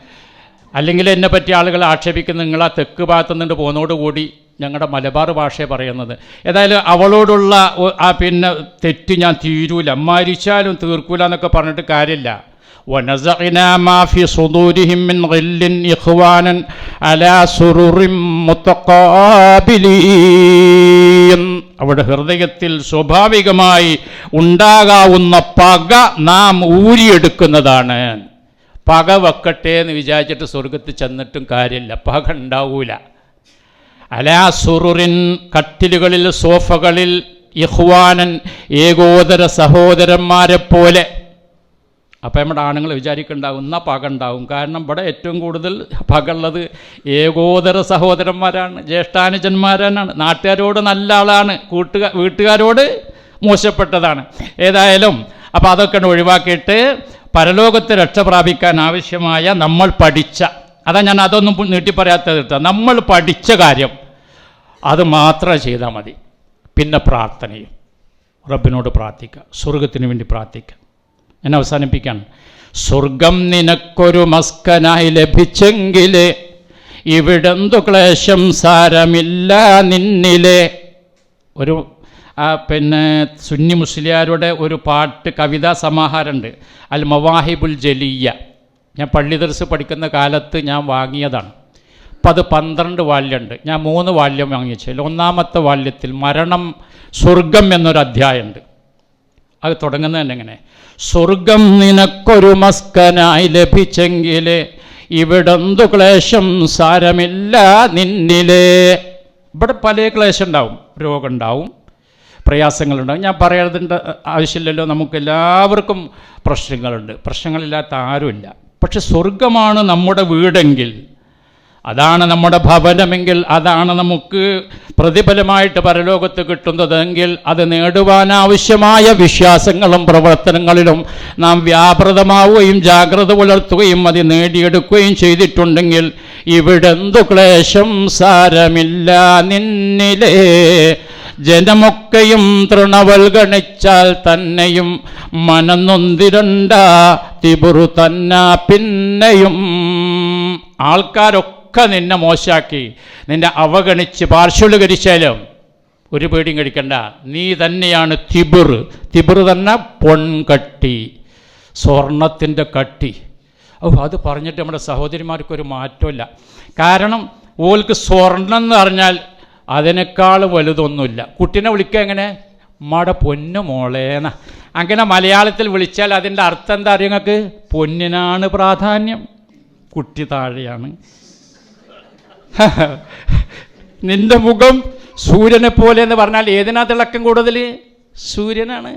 അല്ലെങ്കിൽ എന്നെ പറ്റി ആളുകൾ ആക്ഷേപിക്കുന്ന നിങ്ങൾ ആ തെക്ക് ഭാഗത്തു നിന്നിട്ട് പോകുന്നതോടുകൂടി ഞങ്ങളുടെ മലബാർ ഭാഷയെ പറയുന്നത്. ഏതായാലും അവളോടുള്ള തെറ്റ് ഞാൻ തീരൂല, മരിച്ചാലും തീർക്കൂല എന്നൊക്കെ പറഞ്ഞിട്ട് കാര്യമില്ല. وَنَزَعْنَا مَا فِي صُدُورِهِم مِّنْ غِلٍّ إِخْوَانًا عَلَى سُرُرٍ مُتَقَابِلِينَ. അവിടെ ഹൃദയത്തിൽ സ്വാഭാവികമായി ഉണ്ടാകാവുന്ന പക നാം ഊരിയെടുക്കുന്നതാണ്. പക വെക്കട്ടെ എന്ന് വിചാരിച്ചിട്ട് സ്വർഗത്തിൽ ചെന്നിട്ടും കാര്യമില്ല, പക ഉണ്ടാവൂല. അലാ സുറുറിൻ, കട്ടിലുകളിൽ, സോഫകളിൽ, ഇഖ്വാനൻ, ഏകോദര സഹോദരന്മാരെ പോലെ. അപ്പം നമ്മുടെ ആണുങ്ങൾ വിചാരിക്കുന്നുണ്ടാവും പക ഉണ്ടാവും. കാരണം ഇവിടെ ഏറ്റവും കൂടുതൽ പകയുള്ളത് ഏകോദര സഹോദരന്മാരാണ്, ജ്യേഷ്ഠാനുജന്മാരാണ്. നാട്ടുകാരോട് നല്ല ആളാണ്, വീട്ടുകാരോട് മോശപ്പെട്ടതാണ്. ഏതായാലും അപ്പോൾ അതൊക്കെ ഒഴിവാക്കിയിട്ട് പരലോകത്ത് രക്ഷ പ്രാപിക്കാൻ ആവശ്യമായ നമ്മൾ പഠിച്ച, അതാ ഞാൻ അതൊന്നും നീട്ടി പറയാത്തത് കേട്ടോ, നമ്മൾ പഠിച്ച കാര്യം അത് മാത്രം ചെയ്താൽ മതി. പിന്നെ പ്രാർത്ഥനയും, റബ്ബിനോട് പ്രാർത്ഥിക്കുക, സ്വർഗത്തിന് വേണ്ടി പ്രാർത്ഥിക്കുക. ഞാൻ അവസാനിപ്പിക്കാൻ, സ്വർഗം നിനക്കൊരു മസ്കനായി ലഭിച്ചെങ്കിലേ ഇവിടെന്തു ക്ലേശം സാരമില്ല നിന്നിലെ. ഒരു സുന്നി മുസ്ലിയാരുടെ ഒരു പാട്ട്, കവിതാ സമാഹാരമുണ്ട്, അൽ മവാഹിബുൽ ജലിയ. ഞാൻ പള്ളി ദർസ് പഠിക്കുന്ന കാലത്ത് ഞാൻ വാങ്ങിയതാണ്. അപ്പം അത് 12 വാല്യമുണ്ട്. ഞാൻ 3 വാല്യം വാങ്ങിച്ചതിൽ ഒന്നാമത്തെ വാല്യത്തിൽ മരണം സ്വർഗം എന്നൊരു അധ്യായമുണ്ട്. അത് തുടങ്ങുന്നത് തന്നെ എങ്ങനെ, സ്വർഗം നിനക്കൊരു മസ്കനായി ലഭിച്ചെങ്കിലേ ഇവിടെന്തു ക്ലേശം സാരമില്ല നിന്നിലേ. ഇവിടെ പല ക്ലേശം ഉണ്ടാവും. രോഗമുണ്ടാവും, പ്രയാസങ്ങളുണ്ടാവും. ഞാൻ പറയേണ്ടതിൻ്റെ ആവശ്യമില്ലല്ലോ, നമുക്കെല്ലാവർക്കും പ്രശ്നങ്ങളുണ്ട്, പ്രശ്നങ്ങളില്ലാത്ത ആരുമില്ല. പക്ഷെ സ്വർഗമാണ് നമ്മുടെ വീടെങ്കിൽ, അതാണ് നമ്മുടെ ഭവനമെങ്കിൽ, അതാണ് നമുക്ക് പ്രതിഫലമായിട്ട് പരലോകത്ത് കിട്ടുന്നതെങ്കിൽ, അത് നേടുവാനാവശ്യമായ വിശ്വാസങ്ങളും പ്രവർത്തനങ്ങളിലും നാം വ്യാപൃതമാവുകയും ജാഗ്രത പുലർത്തുകയും അത് നേടിയെടുക്കുകയും ചെയ്തിട്ടുണ്ടെങ്കിൽ ഇവിടെന്തു ക്ലേശം സാരമില്ല നിന്നിലേ. ജനമൊക്കെയും തൃണവൽഗണിച്ചാൽ തന്നെയും മനന്നൊന്തിരണ്ട തിബുറു തന്ന പിന്നെയും. ആൾക്കാരൊക്കെ നിന്നെ മോശാക്കി, നിന്നെ അവഗണിച്ച് പാർശ്വവൽക്കരിച്ചാലും ഒരു പേടിയും കഴിക്കണ്ട. നീ തന്നെയാണ് തിബുർ. തിബുർ തന്നെ പൊൻകട്ടി, സ്വർണത്തിൻ്റെ കട്ടി. അത് പറഞ്ഞിട്ട് നമ്മുടെ സഹോദരിമാർക്കൊരു മാറ്റമില്ല. കാരണം ഓൾക്ക് സ്വർണം എന്ന് പറഞ്ഞാൽ അതിനേക്കാൾ വലുതൊന്നുമില്ല. കുട്ടീനെ വിളിക്കുക എങ്ങനെ? മട പൊന്നു മോളേന. അങ്ങനെ മലയാളത്തിൽ വിളിച്ചാൽ അതിൻ്റെ അർത്ഥം എന്താ അറിയാം നിങ്ങൾക്ക്? പൊന്നിനാണ് പ്രാധാന്യം, കുട്ടി താഴെയാണ്. നിന്റെ മുഖം സൂര്യനെ പോലെ എന്ന് പറഞ്ഞാൽ ഏതിനാ തിളക്കം കൂടുതൽ? സൂര്യനാണ്.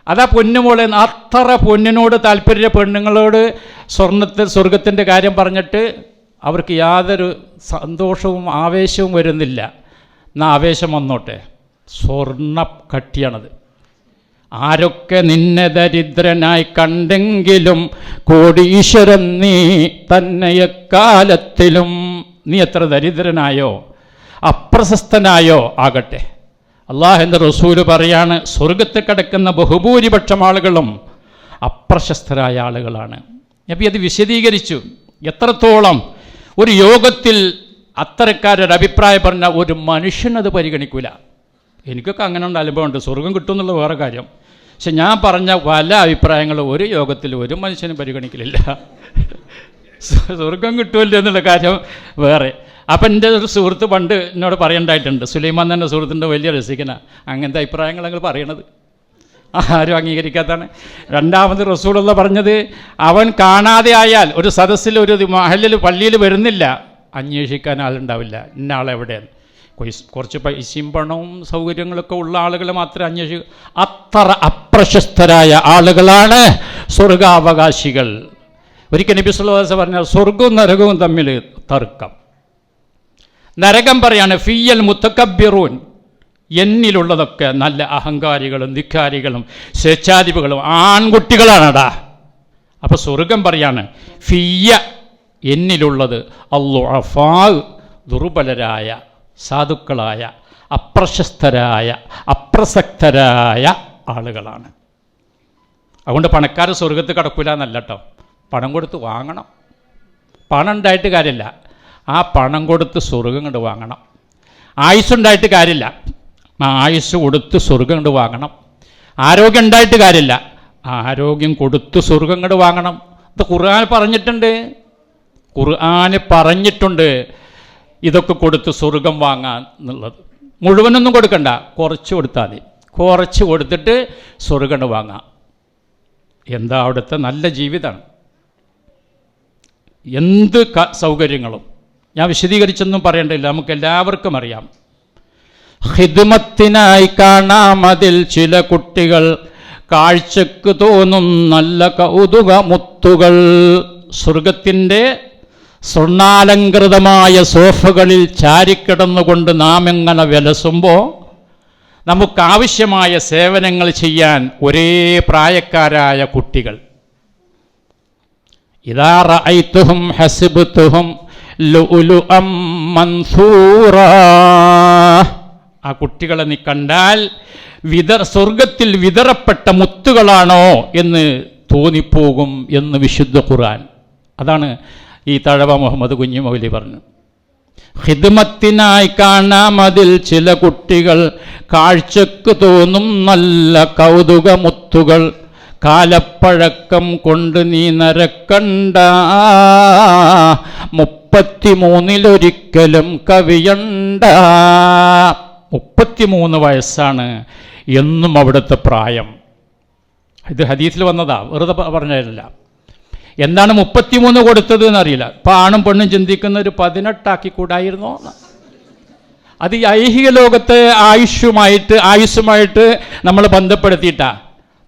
അതാ പൊന്നുമോളെ. അത്ര പൊന്നിനോട് താല്പര്യ പെണ്ണുങ്ങളോട് സ്വർഗത്തിൻ്റെ കാര്യം പറഞ്ഞിട്ട് അവർക്ക് യാതൊരു സന്തോഷവും ആവേശവും വരുന്നില്ല. എന്നാ ആവേശം വന്നോട്ടെ. സ്വർണ്ണ കട്ടിയാണത്. ആരൊക്കെ നിന്നെ ദരിദ്രനായി കണ്ടെങ്കിലും കോടീശ്വരൻ നീ തന്നെ എക്കാലത്തിലും. നീ എത്ര ദരിദ്രനായോ അപ്രശസ്തനായോ ആകട്ടെ, അള്ളാഹുവിൻ്റെ റസൂല് പറയാണ്, സ്വർഗത്തിൽ കിടക്കുന്ന ബഹുഭൂരിപക്ഷം ആളുകളും അപ്രശസ്തരായ ആളുകളാണ്. നബി അത് വിശദീകരിച്ചു. എത്രത്തോളം ഒരു യോഗത്തിൽ അത്തരക്കാരൊരു അഭിപ്രായം പറഞ്ഞാൽ ഒരു മനുഷ്യനത് പരിഗണിക്കില്ല. എനിക്കൊക്കെ അങ്ങനെ ഉണ്ട് അനുഭവമുണ്ട്. സ്വർഗം കിട്ടും എന്നുള്ള വേറെ കാര്യം. പക്ഷെ ഞാൻ പറഞ്ഞ പല അഭിപ്രായങ്ങളും ഒരു യോഗത്തിൽ ഒരു മനുഷ്യനും പരിഗണിക്കലില്ല. സ്വർഗം കിട്ടുമല്ലോ എന്നുള്ള കാര്യം വേറെ. അപ്പം എൻ്റെ ഒരു സുഹൃത്ത് പണ്ട് എന്നോട് പറയണ്ടായിട്ടുണ്ട്. സുലൈമാൻ തന്നെ സുഹൃത്തിൻ്റെ വലിയ രസിക്കന. അങ്ങനത്തെ അഭിപ്രായങ്ങൾ ഞങ്ങൾ പറയണത് ആരും അംഗീകരിക്കാത്തതാണ്. രണ്ടാമത് റസൂലുള്ള പറഞ്ഞത്, അവൻ കാണാതെ ആയാൽ ഒരു സദസ്സിൽ ഒരു മഹലിൽ പള്ളിയിൽ വരുന്നില്ല, അന്വേഷിക്കാൻ ആളുണ്ടാവില്ല ഇന്ന ആളെവിടെയാണ്. കുറച്ച് പൈസയും പണവും സൗകര്യങ്ങളൊക്കെ ഉള്ള ആളുകൾ മാത്രമേ അന്വേഷിക്കൂ. അത്ര അപ്രശസ്തരായ ആളുകളാണ് സ്വർഗാവകാശികൾ. ഒരിക്കൽ നബി സല്ലല്ലാഹു അലൈഹി വസല്ലം പറഞ്ഞ സ്വർഗവും നരകവും തമ്മിൽ തർക്കം. നരകം പറയാണ് ഫിയൽ മുത്തക്കബ്ബിറൂൻ, എന്നിലുള്ളതൊക്കെ നല്ല അഹങ്കാരികളും ധിക്കാരികളും സ്വേച്ഛാധിപതികളും ആൺകുട്ടികളാണടാ. അപ്പോൾ സ്വർഗം പറയാണ് ഫിയ, എന്നിലുള്ളത് അൽളുഅഫാ, ദുർബലരായ സാധുക്കളായ അപ്രശസ്തരായ അപ്രസക്തരായ ആളുകളാണ്. അതുകൊണ്ട് പണക്കാർ സ്വർഗത്ത് കടക്കില്ല എന്നല്ല കേട്ടോ, പണം കൊടുത്ത് വാങ്ങണം. പണം ഉണ്ടായിട്ട് കാര്യമില്ല, ആ പണം കൊടുത്ത് സ്വർഗം കണ്ട് വാങ്ങണം. ആയുസ്സുണ്ടായിട്ട് കാര്യമില്ല, ആ ആയുസ് കൊടുത്ത് സ്വർഗം കണ്ട് വാങ്ങണം. ആരോഗ്യം ഉണ്ടായിട്ട് കാര്യമില്ല, ആരോഗ്യം കൊടുത്ത് സ്വർഗം കണ്ട് വാങ്ങണം. ഇത് ഖുർആൻ പറഞ്ഞിട്ടുണ്ട്. ഖുർആൻ പറഞ്ഞിട്ടുണ്ട് ഇതൊക്കെ കൊടുത്ത് സ്വർഗം വാങ്ങാൻ എന്നുള്ളത്. മുഴുവനൊന്നും കൊടുക്കണ്ട, കുറച്ച് കൊടുത്താൽ മതി. കുറച്ച് കൊടുത്തിട്ട് സ്വർഗം വാങ്ങാം. എന്താ അവിടുത്തെ നല്ല ജീവിതമാണ്. എന്ത് സൗകര്യങ്ങളും ഞാൻ വിശദീകരിച്ചൊന്നും പറയേണ്ടില്ല, നമുക്കെല്ലാവർക്കും അറിയാം. ഖിദ്മത്തിനായി കാണാം അതിൽ ചില കുട്ടികൾ, കാഴ്ചക്ക് തോന്നും നല്ല കൗതുക മുത്തുകൾ. സ്വർഗത്തിൻ്റെ സ്വർണ്ണാലങ്കൃതമായ സോഫകളിൽ ചാരിക്കിടന്നുകൊണ്ട് നാം എങ്ങനെ വിലസുമ്പോൾ നമുക്കാവശ്യമായ സേവനങ്ങൾ ചെയ്യാൻ ഒരേ പ്രായക്കാരായ കുട്ടികൾ. ഇദാ റഅയ്തുഹും ഹസിബ്തുഹും ലുഉലുഅം മൻസൂറാ. ആ കുട്ടികളെ നീ കണ്ടാൽ സ്വർഗത്തിൽ വിതറപ്പെട്ട മുത്തുകളാണോ എന്ന് തോന്നിപ്പോകും എന്ന് വിശുദ്ധ ഖുർആൻ. അതാണ് ഈ തഴവ മുഹമ്മദ് കുഞ്ഞി മൗലവി പറഞ്ഞു. ഖിദ്മത്തിനായി കാണാം അതിൽ ചില കുട്ടികൾ, കാഴ്ചക്ക് തോന്നും നല്ല കൗതുക മുത്തുകൾ. കാലപ്പഴക്കം കൊണ്ട് നീ നരക്കണ്ട, 33 കവിയണ്ട. 33 വയസ്സാണ് എന്നും അവിടുത്തെ പ്രായം. ഇത് ഹദീസിൽ വന്നതാ, വെറുതെ പറഞ്ഞതല്ല. എന്താണ് 33 കൊടുത്തത് എന്നറിയില്ല. ഇപ്പം ആണും പെണ്ണും ചിന്തിക്കുന്ന ഒരു 18 ആക്കി കൂടായിരുന്നോ? അത് ഈ ഐഹിക ലോകത്തെ ആയുസ്സുമായിട്ട് നമ്മൾ ബന്ധപ്പെടുത്തിയിട്ടാ.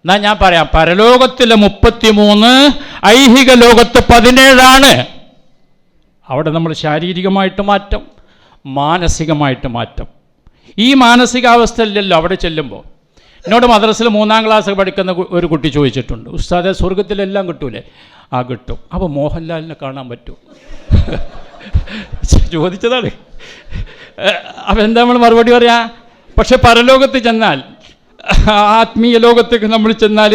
എന്നാ ഞാൻ പറയാം, പരലോകത്തിലെ 33, ഐഹിക ലോകത്ത് 17. അവിടെ നമ്മൾ ശാരീരികമായിട്ട് മാറ്റം, മാനസികമായിട്ട് മാറ്റം. ഈ മാനസികാവസ്ഥയിലല്ലോ അവിടെ ചെല്ലുമ്പോൾ. എന്നോട് മദ്രസയിൽ 3-ാം ക്ലാസ് പഠിക്കുന്ന ഒരു കുട്ടി ചോദിച്ചിട്ടുണ്ട്, ഉസ്താദെ സ്വർഗത്തിലെല്ലാം കിട്ടൂലേ? ആ കിട്ടും. അപ്പോൾ മോഹൻലാലിനെ കാണാൻ പറ്റുമോ? ചോദിച്ചതാണ്. അപ്പം എന്താ നമ്മൾ മറുപടി പറയാ? പക്ഷെ പരലോകത്ത് ചെന്നാൽ, ആത്മീയ ലോകത്തേക്ക് നമ്മൾ ചെന്നാൽ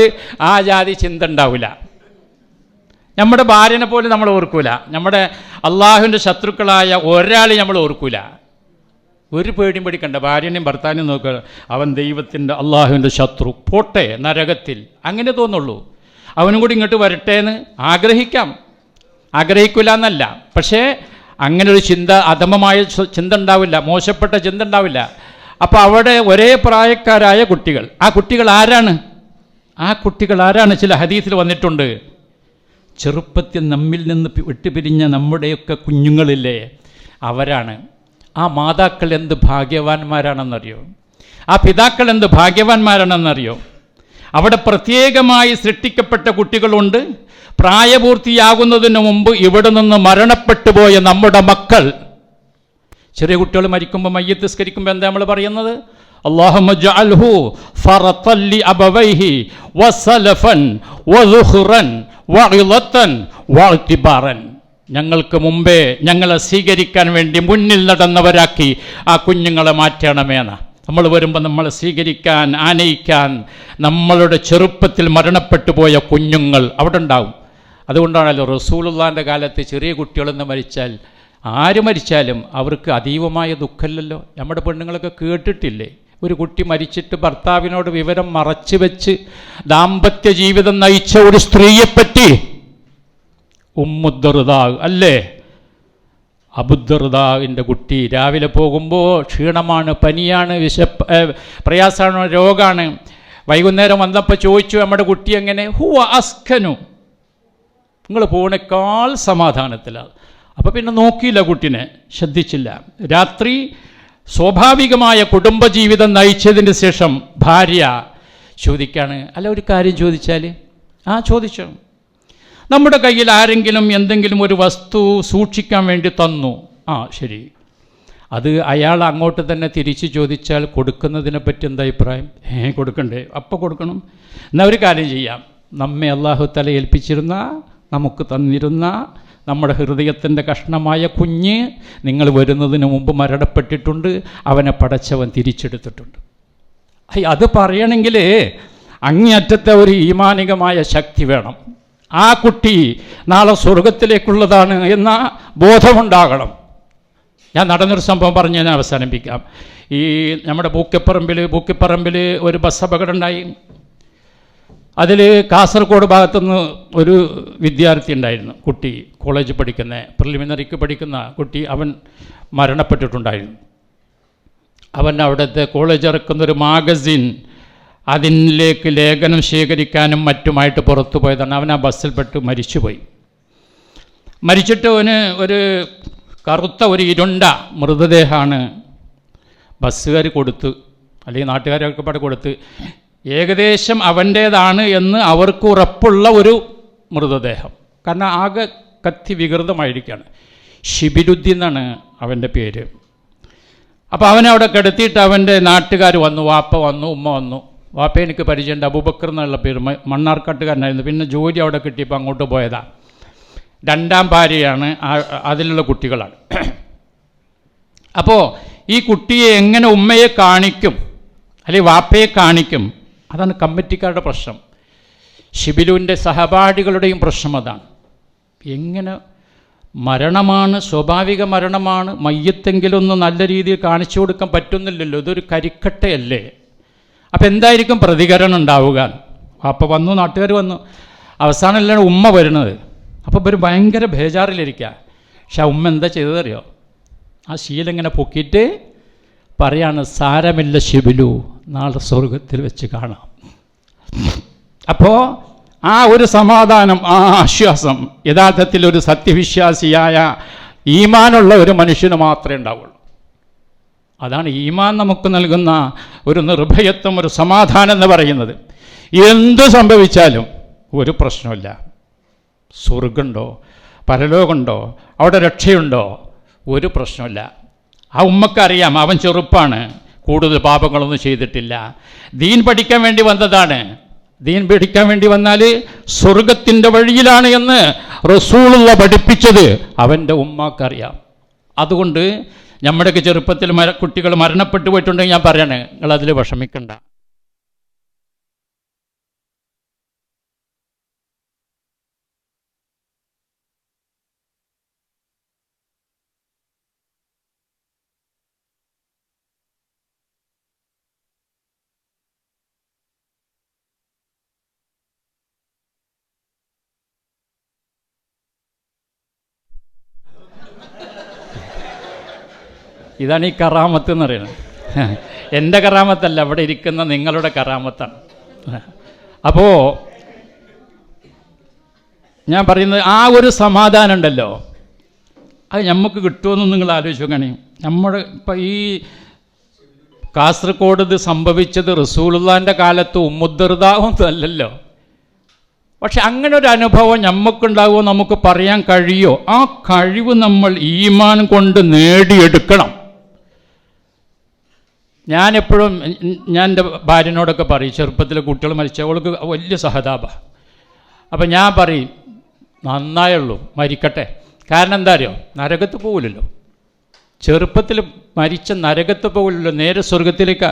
ആ ജാതി ചിന്ത ഉണ്ടാവില്ല. നമ്മുടെ ഭാര്യനെ പോലും നമ്മൾ ഓർക്കൂല. നമ്മുടെ അള്ളാഹുവിൻ്റെ ശത്രുക്കളായ ഒരാളെ നമ്മൾ ഓർക്കൂല. ഒരു പേടിയും പേടിക്കണ്ട. ഭാര്യനെയും ഭർത്താവിനെയും നോക്കുക, അവൻ ദൈവത്തിൻ്റെ അള്ളാഹുവിൻ്റെ ശത്രു, പോട്ടെ നരകത്തിൽ, അങ്ങനെ തോന്നുള്ളൂ. അവനും കൂടി ഇങ്ങോട്ട് വരട്ടെ എന്ന് ആഗ്രഹിക്കാം, ആഗ്രഹിക്കില്ല എന്നല്ല. പക്ഷേ അങ്ങനൊരു ചിന്ത, അധമമായ ചിന്ത ഉണ്ടാവില്ല, മോശപ്പെട്ട ചിന്ത ഉണ്ടാവില്ല. അപ്പോൾ അവിടെ ഒരേ പ്രായക്കാരായ കുട്ടികൾ, ആ കുട്ടികൾ ആരാണ്? ചില ഹദീസിൽ വന്നിട്ടുണ്ട്, ചെറുപ്പത്തിൽ നമ്മിൽ നിന്ന് വിട്ടുപിരിഞ്ഞ നമ്മുടെയൊക്കെ കുഞ്ഞുങ്ങളില്ലേ, അവരാണ്. ആ മാതാക്കൾ എന്ത് ഭാഗ്യവാന്മാരാണെന്നറിയോ? ആ പിതാക്കൾ എന്ത് ഭാഗ്യവാന്മാരാണെന്നറിയോ? അവിടെ പ്രത്യേകമായി സൃഷ്ടിക്കപ്പെട്ട കുട്ടികളുണ്ട്. പ്രായപൂർത്തിയാകുന്നതിന് മുമ്പ് ഇവിടെ നിന്ന് മരണപ്പെട്ടു പോയ നമ്മുടെ മക്കൾ. ചെറിയ കുട്ടികൾ മരിക്കുമ്പോൾ, മയ്യത്ത് നിസ്കരിക്കുമ്പോൾ എന്താ നമ്മൾ പറയുന്നത്? അല്ലാഹുമ്മ ജഅൽഹു ഫറതൻ ലി അബവൈഹി വസലഫൻ വദുഖ്റൻ വഇളതൻ വഇതിബാറൻ. ഞങ്ങൾക്ക് മുമ്പേ ഞങ്ങളെ സ്വീകരിക്കാൻ വേണ്ടി മുന്നിൽ നടന്നവരാക്കി ആ കുഞ്ഞുങ്ങളെ മാറ്റണമെന്ന്. നമ്മൾ വരുമ്പോൾ നമ്മളെ സ്വീകരിക്കാൻ, ആനയിക്കാൻ നമ്മളുടെ ചെറുപ്പത്തിൽ മരണപ്പെട്ടു പോയ കുഞ്ഞുങ്ങൾ അവിടെ ഉണ്ടാവും. അതുകൊണ്ടാണല്ലോ റസൂലുള്ളാഹിൻ്റെ കാലത്ത് ചെറിയ കുട്ടികളെന്ന് മരിച്ചാൽ, ആര് മരിച്ചാലും അവർക്ക് അതീവമായ ദുഃഖമില്ലല്ലോ. നമ്മുടെ പെണ്ണുങ്ങളൊക്കെ കേട്ടിട്ടില്ലേ, ഒരു കുട്ടി മരിച്ചിട്ട് ഭർത്താവിനോട് വിവരം മറച്ചു വെച്ച് ദാമ്പത്യ ജീവിതം നയിച്ച ഒരു സ്ത്രീയെപ്പറ്റി? ഉമ്മുദ്ദർദാ അല്ലേ, അബുദ്ദർദാവിൻ്റെ കുട്ടി രാവിലെ പോകുമ്പോൾ ക്ഷീണമാണ്, പനിയാണ്, പ്രയാസമാണ്, രോഗമാണ്. വൈകുന്നേരം വന്നപ്പോൾ ചോദിച്ചു, നമ്മുടെ കുട്ടി എങ്ങനെ? ഹുവ അസ്കനു, നിങ്ങൾ പോണേക്കാൾ സമാധാനത്തിലാണ്. അപ്പോൾ പിന്നെ നോക്കിയില്ല, കുട്ടീനെ ശ്രദ്ധിച്ചില്ല. രാത്രി സ്വാഭാവികമായ കുടുംബജീവിതം നയിച്ചതിന് ശേഷം ഭാര്യ ചോദിക്കാണ്, അല്ല ഒരു കാര്യം ചോദിച്ചാൽ? ആ ചോദിച്ചു. നമ്മുടെ കയ്യിൽ ആരെങ്കിലും എന്തെങ്കിലും ഒരു വസ്തു സൂക്ഷിക്കാൻ വേണ്ടി തന്നു, ആ ശരി, അത് അയാൾ അങ്ങോട്ട് തന്നെ തിരിച്ച് ചോദിച്ചാൽ കൊടുക്കുന്നതിനെ പറ്റി എന്താ അഭിപ്രായം? കൊടുക്കണ്ടേ? അപ്പോൾ കൊടുക്കണം. എന്നാൽ ഒരു കാര്യം ചെയ്യാം, നമ്മെ അല്ലാഹു തആല ഏൽപ്പിച്ചിരുന്ന, നമുക്ക് തന്നിരുന്ന നമ്മുടെ ഹൃദയത്തിൻ്റെ കഷ്ണമായ കുഞ്ഞ് നിങ്ങൾ വരുന്നതിന് മുമ്പ് മരണപ്പെട്ടിട്ടുണ്ട്, അവനെ പടച്ചവൻ തിരിച്ചെടുത്തിട്ടുണ്ട്. അത് പറയണമെങ്കിൽ അങ്ങേയറ്റത്തെ ഒരു ഈമാനികമായ ശക്തി വേണം. ആ കുട്ടി നാളെ സ്വർഗത്തിലേക്കുള്ളതാണ് എന്ന ബോധമുണ്ടാകണം. ഞാൻ നടന്നൊരു സംഭവം പറഞ്ഞ് ഞാൻ അവസാനിപ്പിക്കാം. ഈ നമ്മുടെ ബൂക്കിപ്പറമ്പിൽ ഒരു ബസ് അപകടം ഉണ്ടായി. അതിൽ കാസർഗോഡ് ഭാഗത്തുനിന്ന് ഒരു വിദ്യാർത്ഥി ഉണ്ടായിരുന്നു, കുട്ടി, കോളേജ് പഠിക്കുന്ന, പ്രിലിമിനറിക്ക് പഠിക്കുന്ന കുട്ടി. അവൻ മരണപ്പെട്ടിട്ടുണ്ടായിരുന്നു. അവൻ അവിടുത്തെ കോളേജ് ഇറക്കുന്നൊരു മാഗസിൻ, അതിലേക്ക് ലേഖനം ശേഖരിക്കാനും മറ്റുമായിട്ട് പുറത്തു പോയതാണ്. അവൻ ആ ബസ്സിൽപ്പെട്ട് മരിച്ചുപോയി. മരിച്ചിട്ട് അവന് ഒരു കറുത്ത ഒരു ഇരുണ്ട മൃതദേഹമാണ് ബസ്സുകാർ കൊടുത്ത്, അല്ലെങ്കിൽ നാട്ടുകാരൊക്കെ പാടെ കൊടുത്ത്, ഏകദേശം അവൻ്റേതാണ് എന്ന് അവർക്ക് ഉറപ്പുള്ള ഒരു മൃതദേഹം. കാരണം ആകെ കത്തി വികൃതമായിരിക്കുകയാണ്. ഷിബിലുദ്ദീൻ എന്നാണ് അവൻ്റെ പേര്. അപ്പോൾ അവനവിടെ കിടത്തിയിട്ട് അവൻ്റെ നാട്ടുകാർ വന്നു, വാപ്പ വന്നു, ഉമ്മ വന്നു. വാപ്പ എനിക്ക് പരിചയമുണ്ട്, അബൂബക്കർ എന്നുള്ള പേര്, മണ്ണാർക്കാട്ടുകാരനായിരുന്നു. പിന്നെ ജോലി അവിടെ കിട്ടിയപ്പോൾ അങ്ങോട്ട് പോയതാണ്. 2ാം ഭാര്യയാണ്, അതിലുള്ള കുട്ടികളാണ്. അപ്പോൾ ഈ കുട്ടിയെ എങ്ങനെ ഉമ്മയെ കാണിക്കും, അല്ലെങ്കിൽ വാപ്പയെ കാണിക്കും? അതാണ് കമ്മിറ്റിക്കാരുടെ പ്രശ്നം. ഷിബിലുവിൻ്റെ സഹപാഠികളുടെയും പ്രശ്നം അതാണ്. എങ്ങനെ മരണമാണ്, സ്വാഭാവിക മരണമാണ്, മയ്യത്തെങ്കിലൊന്ന് നല്ല രീതിയിൽ കാണിച്ചു കൊടുക്കാൻ പറ്റുന്നില്ലല്ലോ, ഇതൊരു കരിക്കട്ടയല്ലേ. അപ്പം എന്തായിരിക്കും പ്രതികരണം ഉണ്ടാവുക? വാപ്പ വന്നു, നാട്ടുകാർ വന്നു, അവസാനമല്ലാണ് ഉമ്മ വരുന്നത്. അപ്പോൾ ഇവർ ഭയങ്കര ബേജാറിലിരിക്കുക. പക്ഷെ ആ ഉമ്മ എന്താ ചെയ്തതറിയോ? ആ ശീലങ്ങനെ പൊക്കിയിട്ട് പറയാണ്, സാരമില്ല ഷിബിലു, നാളെ സ്വർഗത്തിൽ വെച്ച് കാണാം. അപ്പോൾ ആ ഒരു സമാധാനം, ആ ആശ്വാസം യഥാർത്ഥത്തിൽ ഒരു സത്യവിശ്വാസിയായ ഈമാനുള്ള ഒരു മനുഷ്യന് മാത്രമേ ഉണ്ടാവുള്ളൂ. അതാണ് ഈമാൻ നമുക്ക് നൽകുന്ന ഒരു നിർഭയത്വം, ഒരു സമാധാനം എന്ന് പറയുന്നത്. എന്തു സംഭവിച്ചാലും ഒരു പ്രശ്നമില്ല. സ്വർഗമുണ്ടോ, പരലോകമുണ്ടോ, അവിടെ രക്ഷയുണ്ടോ, ഒരു പ്രശ്നമില്ല. ആ ഉമ്മക്കറിയാം അവൻ ചെറുപ്പാണ്, കൂടുതൽ പാപങ്ങളൊന്നും ചെയ്തിട്ടില്ല, ദീൻ പഠിക്കാൻ വേണ്ടി വന്നതാണ്. ദീൻ പഠിക്കാൻ വേണ്ടി വന്നാൽ സ്വർഗത്തിൻ്റെ വഴിയിലാണ് എന്ന് റസൂലുള്ള പഠിപ്പിച്ചത് അവൻ്റെ ഉമ്മക്കറിയാം. അതുകൊണ്ട് നമ്മുടെയൊക്കെ ചെറുപ്പത്തിൽ കുട്ടികൾ മരണപ്പെട്ടു പോയിട്ടുണ്ടെങ്കിൽ ഞാൻ പറയണേ, നിങ്ങളതിൽ വിഷമിക്കണ്ട. ഇതാണ് ഈ കറാമത്ത് എന്ന് പറയുന്നത്. എൻ്റെ കറാമത്തല്ല, അവിടെ ഇരിക്കുന്ന നിങ്ങളുടെ കറാമത്താണ്. അപ്പോൾ ഞാൻ പറയുന്നത് ആ ഒരു സമാധാനം ഉണ്ടല്ലോ, അത് നമുക്ക് കിട്ടുമെന്ന് നിങ്ങൾ ആലോചിച്ച് നോക്കണേ. നമ്മുടെ ഇപ്പം ഈ കാസർഗോഡ് ഇത് സംഭവിച്ചത് റസൂലുള്ളാഹിൻ്റെ കാലത്ത് ഉമ്മുദ്ദർദാവൊന്നും അല്ലല്ലോ. പക്ഷെ അങ്ങനെ ഒരു അനുഭവം നമുക്കുണ്ടാകുമോ, നമുക്ക് പറയാൻ കഴിയോ? ആ കഴിവ് നമ്മൾ ഈമാൻ കൊണ്ട് നേടിയെടുക്കണം. ഞാനെപ്പോഴും ഞാൻ എൻ്റെ ഭാര്യനോടൊക്കെ പറയും, ചെറുപ്പത്തിൽ കുട്ടികൾ മരിച്ച അവൾക്ക് വലിയ സഹതാപ. അപ്പം ഞാൻ പറയും നന്നായുള്ളൂ, മരിക്കട്ടെ. കാരണം എന്താ അറിയോ, നരകത്ത് പോകില്ലല്ലോ. ചെറുപ്പത്തിൽ മരിച്ച നരകത്ത് പോകില്ലല്ലോ, നേരെ സ്വർഗത്തിലേക്ക്.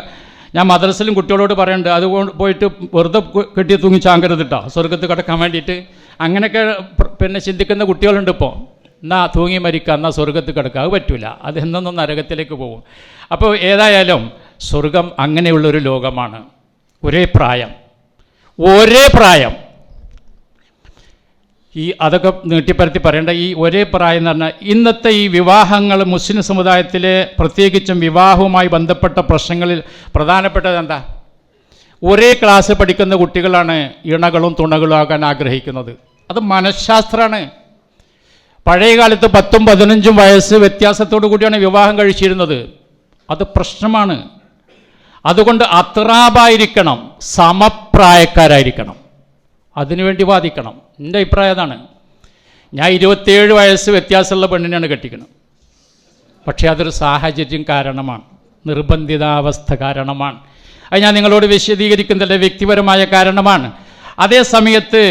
ഞാൻ മദ്രസയിലും കുട്ടികളോട് പറയുന്നുണ്ട്, അതുകൊണ്ട് പോയിട്ട് വെറുതെ കെട്ടി തൂങ്ങി ചാങ്കരുതിട്ടോ സ്വർഗത്ത് കിടക്കാൻ വേണ്ടിയിട്ട്. അങ്ങനെയൊക്കെ പിന്നെ ചിന്തിക്കുന്ന കുട്ടികളുണ്ട് ഇപ്പോൾ. എന്നാൽ തൂങ്ങി മരിക്കുക, എന്നാൽ സ്വർഗത്ത് കിടക്കുക, അത് പറ്റില്ല, അത് എന്നൊന്നും നരകത്തിലേക്ക് പോകും. അപ്പോൾ ഏതായാലും സ്വർഗം അങ്ങനെയുള്ളൊരു ലോകമാണ്. ഒരേ പ്രായം. ഈ അതൊക്കെ നീട്ടിപ്പരത്തി പറയേണ്ട ഈ ഒരേ പ്രായം എന്ന് പറഞ്ഞാൽ, ഇന്നത്തെ ഈ വിവാഹങ്ങൾ മുസ്ലിം സമുദായത്തിലെ പ്രത്യേകിച്ചും വിവാഹവുമായി ബന്ധപ്പെട്ട പ്രശ്നങ്ങളിൽ പ്രധാനപ്പെട്ടത് എന്താ? ഒരേ ക്ലാസ് പഠിക്കുന്ന കുട്ടികളാണ് ഇണകളും തുണകളും ആകാൻ ആഗ്രഹിക്കുന്നത്. അത് മനഃശാസ്ത്രമാണ്. പഴയ കാലത്ത് 10ഉം 15ഉം വയസ്സ് വ്യത്യാസത്തോടു കൂടിയാണ് വിവാഹം കഴിച്ചിരുന്നത്. അത് പ്രശ്നമാണ്. അതുകൊണ്ട് അത്രാബായിരിക്കണം, സമപ്രായക്കാരായിരിക്കണം, അതിനുവേണ്ടി വാദിക്കണം. എൻ്റെ അഭിപ്രായം അതാണ്. ഞാൻ 27 വയസ്സ് വ്യത്യാസമുള്ള പെണ്ണിനെയാണ് കെട്ടിക്കുന്നത്. പക്ഷേ അതൊരു സാഹചര്യം കാരണമാണ്, നിർബന്ധിതാവസ്ഥ കാരണമാണ്. അത് ഞാൻ നിങ്ങളോട് വിശദീകരിക്കുന്നില്ല, വ്യക്തിപരമായ കാരണമാണ്. അതേ സമയത്ത്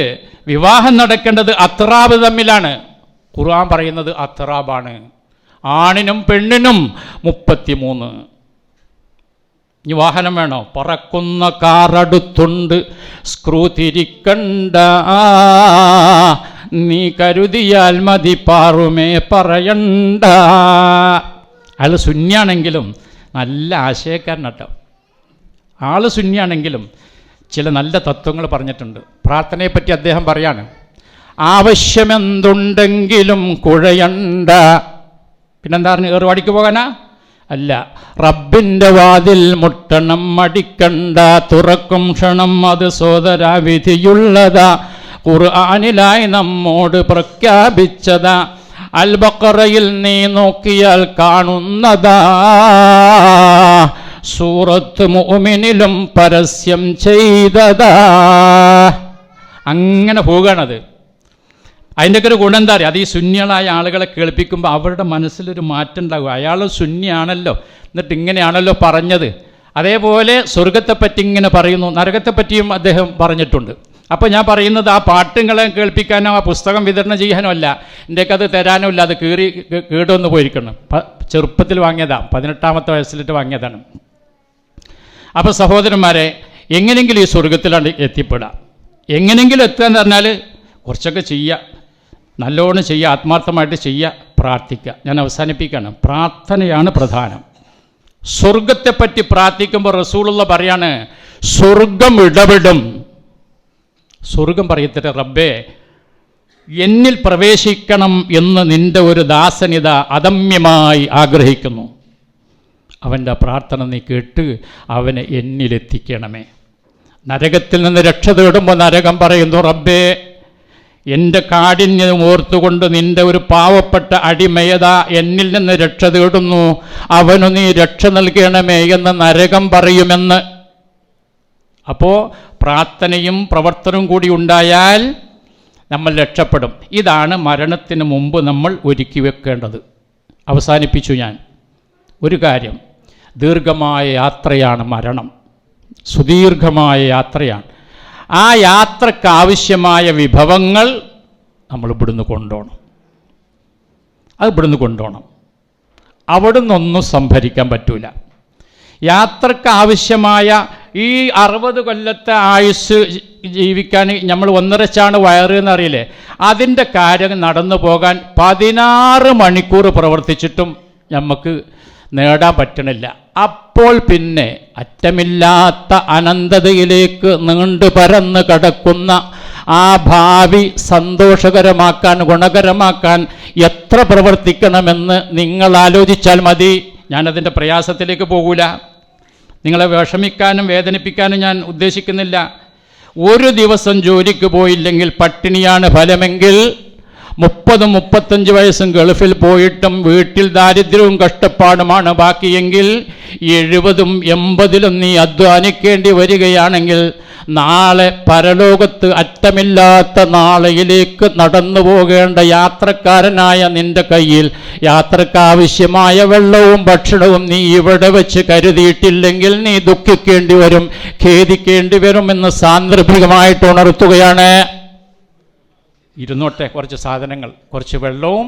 വിവാഹം നടക്കേണ്ടത് അത്രാബ് തമ്മിലാണ്. ഖുർആൻ പറയുന്നത് അത്രാബാണ്. ആണിനും പെണ്ണിനും 33. ഇനി വാഹനം വേണോ? പറക്കുന്ന കാറടുത്തുണ്ട്, സ്ക്രൂ തിരിക്കണ്ട, നീ കരുതിയാൽ മതി, പാറുമേ പറയണ്ട. അയാൾ സുന്നിയാണെങ്കിലും നല്ല ആശയക്കാരനട്ടോ. ആൾ സുന്നിയാണെങ്കിലും ചില നല്ല തത്വങ്ങൾ പറഞ്ഞിട്ടുണ്ട്. പ്രാർത്ഥനയെപ്പറ്റി അദ്ദേഹം പറയാണ്, ആവശ്യമെന്തുണ്ടെങ്കിലും കുഴയണ്ട. പിന്നെന്താ പറഞ്ഞു? ഏറുവാടിക്ക് പോകാനാ? അല്ല, റബ്ബിൻ്റെ വാതിൽ മുട്ടണം, മടിക്കണ്ട, തുറക്കും ക്ഷണം അത് സോദരാ വിധിയുള്ളതാ, ഖുർആനിലായി നമ്മോട് പ്രഖ്യാപിച്ചതാ, അൽ ബഖറയിൽ നീ നോക്കിയാൽ കാണുന്നതാ, സൂറത്ത് മുഅ്മിനിലും പരസ്യം ചെയ്തതാ. അങ്ങനെ പോവുകയാണത്. അതിൻ്റെയൊക്കെ ഒരു ഗുണം എന്താ പറയുക? അത് ഈ സുന്നികളായ ആളുകളെ കേൾപ്പിക്കുമ്പോൾ അവരുടെ മനസ്സിലൊരു മാറ്റം ഉണ്ടാകും. അയാൾ സുന്നിയാണല്ലോ, എന്നിട്ട് ഇങ്ങനെയാണല്ലോ പറഞ്ഞത്. അതേപോലെ സ്വർഗത്തെപ്പറ്റി ഇങ്ങനെ പറയുന്നു, നരകത്തെപ്പറ്റിയും അദ്ദേഹം പറഞ്ഞിട്ടുണ്ട്. അപ്പോൾ ഞാൻ പറയുന്നത് ആ പാട്ടുകളെ കേൾപ്പിക്കാനോ ആ പുസ്തകം വിതരണം ചെയ്യാനോ അല്ല, എൻ്റെയൊക്കെ അത് തരാനോ ഇല്ല. അത് കേടുവന്ന് പോയിരിക്കണം. ചെറുപ്പത്തിൽ വാങ്ങിയതാണ്, 18ാമത്തെ വയസ്സിലിട്ട് വാങ്ങിയതാണ്. അപ്പോൾ സഹോദരന്മാരെ, എങ്ങനെയെങ്കിലും ഈ സ്വർഗത്തിലാണ് എത്തിപ്പെടാം. എങ്ങനെയെങ്കിലും എത്തുക എന്ന് പറഞ്ഞാൽ കുറച്ചൊക്കെ ചെയ്യുക, നല്ലോണം ചെയ്യുക, ആത്മാർത്ഥമായിട്ട് ചെയ്യുക, പ്രാർത്ഥിക്കുക. ഞാൻ അവസാനിപ്പിക്കുകയാണ്. പ്രാർത്ഥനയാണ് പ്രധാനം. സ്വർഗത്തെപ്പറ്റി പ്രാർത്ഥിക്കുമ്പോൾ റസൂലുള്ള പറയാണ്, സ്വർഗം ഇടപെടും. സ്വർഗം പറയത്തിട്ട്, റബ്ബേ എന്നിൽ പ്രവേശിക്കണം എന്ന് നിൻ്റെ ഒരു ദാസനിത അദമ്യമായി ആഗ്രഹിക്കുന്നു. അവൻ്റെ പ്രാർത്ഥന നീ കേട്ട് അവനെ എന്നിലെത്തിക്കണമേ. നരകത്തിൽ നിന്ന് രക്ഷ തേടുമ്പോൾ നരകം പറയുന്നു, റബ്ബേ എൻ്റെ കാഠിന്യം ഓർത്തുകൊണ്ട് നിൻ്റെ ഒരു പാവപ്പെട്ട അടിമയത എന്നിൽ നിന്ന് രക്ഷ തേടുന്നു, അവനു നീ രക്ഷ നൽകണമേ എന്ന് നരകം പറയുമെന്ന്. അപ്പോൾ പ്രാർത്ഥനയും പ്രവർത്തനവും കൂടി ഉണ്ടായാൽ നമ്മൾ രക്ഷപ്പെടും. ഇതാണ് മരണത്തിന് മുമ്പ് നമ്മൾ ഒരുക്കി വെക്കേണ്ടത്. അവസാനിപ്പിച്ചു ഞാൻ. ഒരു കാര്യം, ദീർഘമായ യാത്രയാണ് മരണം, സുദീർഘമായ യാത്രയാണ്. ആ യാത്രക്കാവശ്യമായ വിഭവങ്ങൾ നമ്മൾ ഇവിടുന്ന് കൊണ്ടുപോകണം. അത് ഇവിടുന്ന് കൊണ്ടുപോകണം. അവിടെ നിന്നൊന്നും സംഭരിക്കാൻ പറ്റൂല. യാത്രക്കാവശ്യമായ ഈ 60 കൊല്ലത്തെ ആയുസ് ജീവിക്കാൻ നമ്മൾ 1.5 ചാണ് വയറ് എന്നറിയില്ലേ, അതിൻ്റെ കാര്യം നടന്നു പോകാൻ 16 മണിക്കൂർ പ്രവർത്തിച്ചിട്ടും നമുക്ക് നേടാൻ പറ്റണില്ല. അപ്പോൾ പിന്നെ അറ്റമില്ലാത്ത അനന്തതയിലേക്ക് നീണ്ടു പരന്ന് കിടക്കുന്ന ആ ഭാവി സന്തോഷകരമാക്കാൻ, ഗുണകരമാക്കാൻ എത്ര പ്രവർത്തിക്കണമെന്ന് നിങ്ങൾ ആലോചിച്ചാൽ മതി. ഞാനതിൻ്റെ പ്രയാസത്തിലേക്ക് പോകൂല. നിങ്ങളെ വിഷമിക്കാനും വേദനിപ്പിക്കാനും ഞാൻ ഉദ്ദേശിക്കുന്നില്ല. ഒരു ദിവസം ജോലിക്ക് പോയില്ലെങ്കിൽ പട്ടിണിയാണ് ഫലമെങ്കിൽ 30-35 വയസ്സും ഗൾഫിൽ പോയിട്ടും വീട്ടിൽ ദാരിദ്ര്യവും കഷ്ടപ്പാടുമാണ് ബാക്കിയെങ്കിൽ 70-80 നീ അധ്വാനിക്കേണ്ടി വരികയാണെങ്കിൽ നാളെ പരലോകത്ത് അറ്റമില്ലാത്ത നാളെയിലേക്ക് നടന്നു പോകേണ്ട യാത്രക്കാരനായ നിന്റെ കയ്യിൽ യാത്രക്കാവശ്യമായ വെള്ളവും ഭക്ഷണവും നീ ഇവിടെ വെച്ച് കരുതിയിട്ടില്ലെങ്കിൽ നീ ദുഃഖിക്കേണ്ടി വരും, ഖേദിക്കേണ്ടി വരുമെന്ന് സാന്ദർഭികമായിട്ട് ഉണർത്തുകയാണ്. ഇരുന്നോട്ടെ, കുറച്ച് സാധനങ്ങൾ, കുറച്ച് വെള്ളവും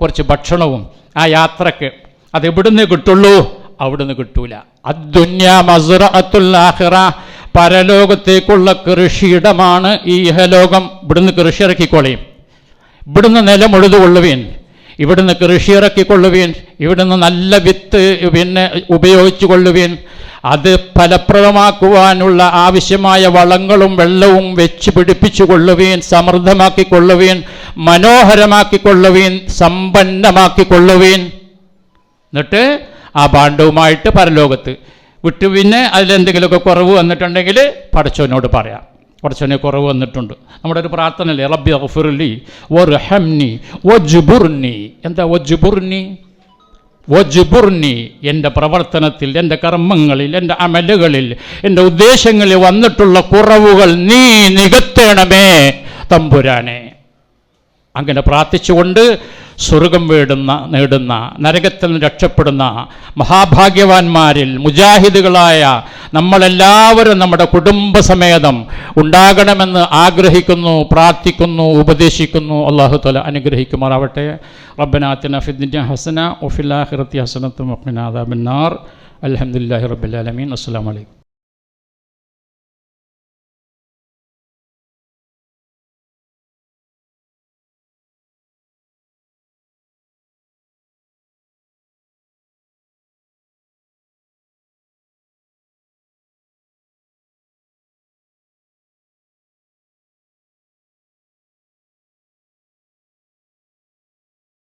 കുറച്ച് ഭക്ഷണവും ആ യാത്രക്ക്. അതെവിടുന്ന് കിട്ടുള്ളൂ? അവിടുന്ന് കിട്ടൂല. അദ്ദുന്യ മസ്റഅത്തുൽ ആഖിറ, പരലോകത്തേക്കുള്ള കൃഷിയിടമാണ് ഈ ഇഹലോകം. ഇവിടുന്ന് കൃഷി ഇറക്കിക്കൊള്ളുകയും, ഇവിടുന്ന് നിലം ഉഴുതുകൊള്ളുവീൻ, ഇവിടുന്ന് കൃഷി ഇറക്കിക്കൊള്ളുവീൻ, ഇവിടുന്ന് നല്ല വിത്ത് ഉപയോഗിച്ചു കൊള്ളുവീൻ. അത് ഫലപ്രദമാക്കുവാനുള്ള ആവശ്യമായ വളങ്ങളും വെള്ളവും വെച്ച് പിടിപ്പിച്ചു കൊള്ളുവീൻ, സമൃദ്ധമാക്കിക്കൊള്ളുവീൻ, മനോഹരമാക്കിക്കൊള്ളുവീൻ, സമ്പന്നമാക്കിക്കൊള്ളുവീൻ. എന്നിട്ട് ആ ഭാണ്ഡവുമായിട്ട് പരലോകത്ത് വിട്ടു. പിന്നെ അതിലെന്തെങ്കിലുമൊക്കെ കുറവ് വന്നിട്ടുണ്ടെങ്കിൽ പടച്ചവനോട് പറയാം, പടച്ചവനെ കുറവ് വന്നിട്ടുണ്ട്. നമ്മുടെ ഒരു പ്രാർത്ഥനയല്ലേ, റബ്ബി ഗഫിർലി വർഹംനി വജ്ബുർനി. എന്താ വജ്ബുർനി? വജ്ബുർനി, എൻ്റെ പ്രവർത്തനത്തിൽ, എൻ്റെ കർമ്മങ്ങളിൽ, എൻ്റെ അമലുകളിൽ, എൻ്റെ ഉദ്ദേശങ്ങളിൽ വന്നിട്ടുള്ള കുറവുകൾ നീ നികത്തേണമേ തമ്പുരാനെ. അങ്ങനെ പ്രാർത്ഥിച്ചുകൊണ്ട് സ്വർഗം നേടുന്ന നരകത്തിൽ നിന്ന് രക്ഷപ്പെടുന്ന മഹാഭാഗ്യവാന്മാരിൽ മുജാഹിദുകളായ നമ്മളെല്ലാവരും നമ്മുടെ കുടുംബസമേതം ഉണ്ടാകണമെന്ന് ആഗ്രഹിക്കുന്നു, പ്രാർത്ഥിക്കുന്നു, ഉപദേശിക്കുന്നു. അല്ലാഹു തആല അനുഗ്രഹിക്കുമാറാവട്ടെ. റബ്ബനാ ആതിനാ ഫിദ്ദുനിയ ഹസന വഫിൽ ആഖിറതി ഹസനത്തും വഖിനാ അദാബന്നാർ. അൽഹംദുലില്ലാഹി റബ്ബിൽ ആലമീൻ. അസ്സലാമു അലൈക്കും.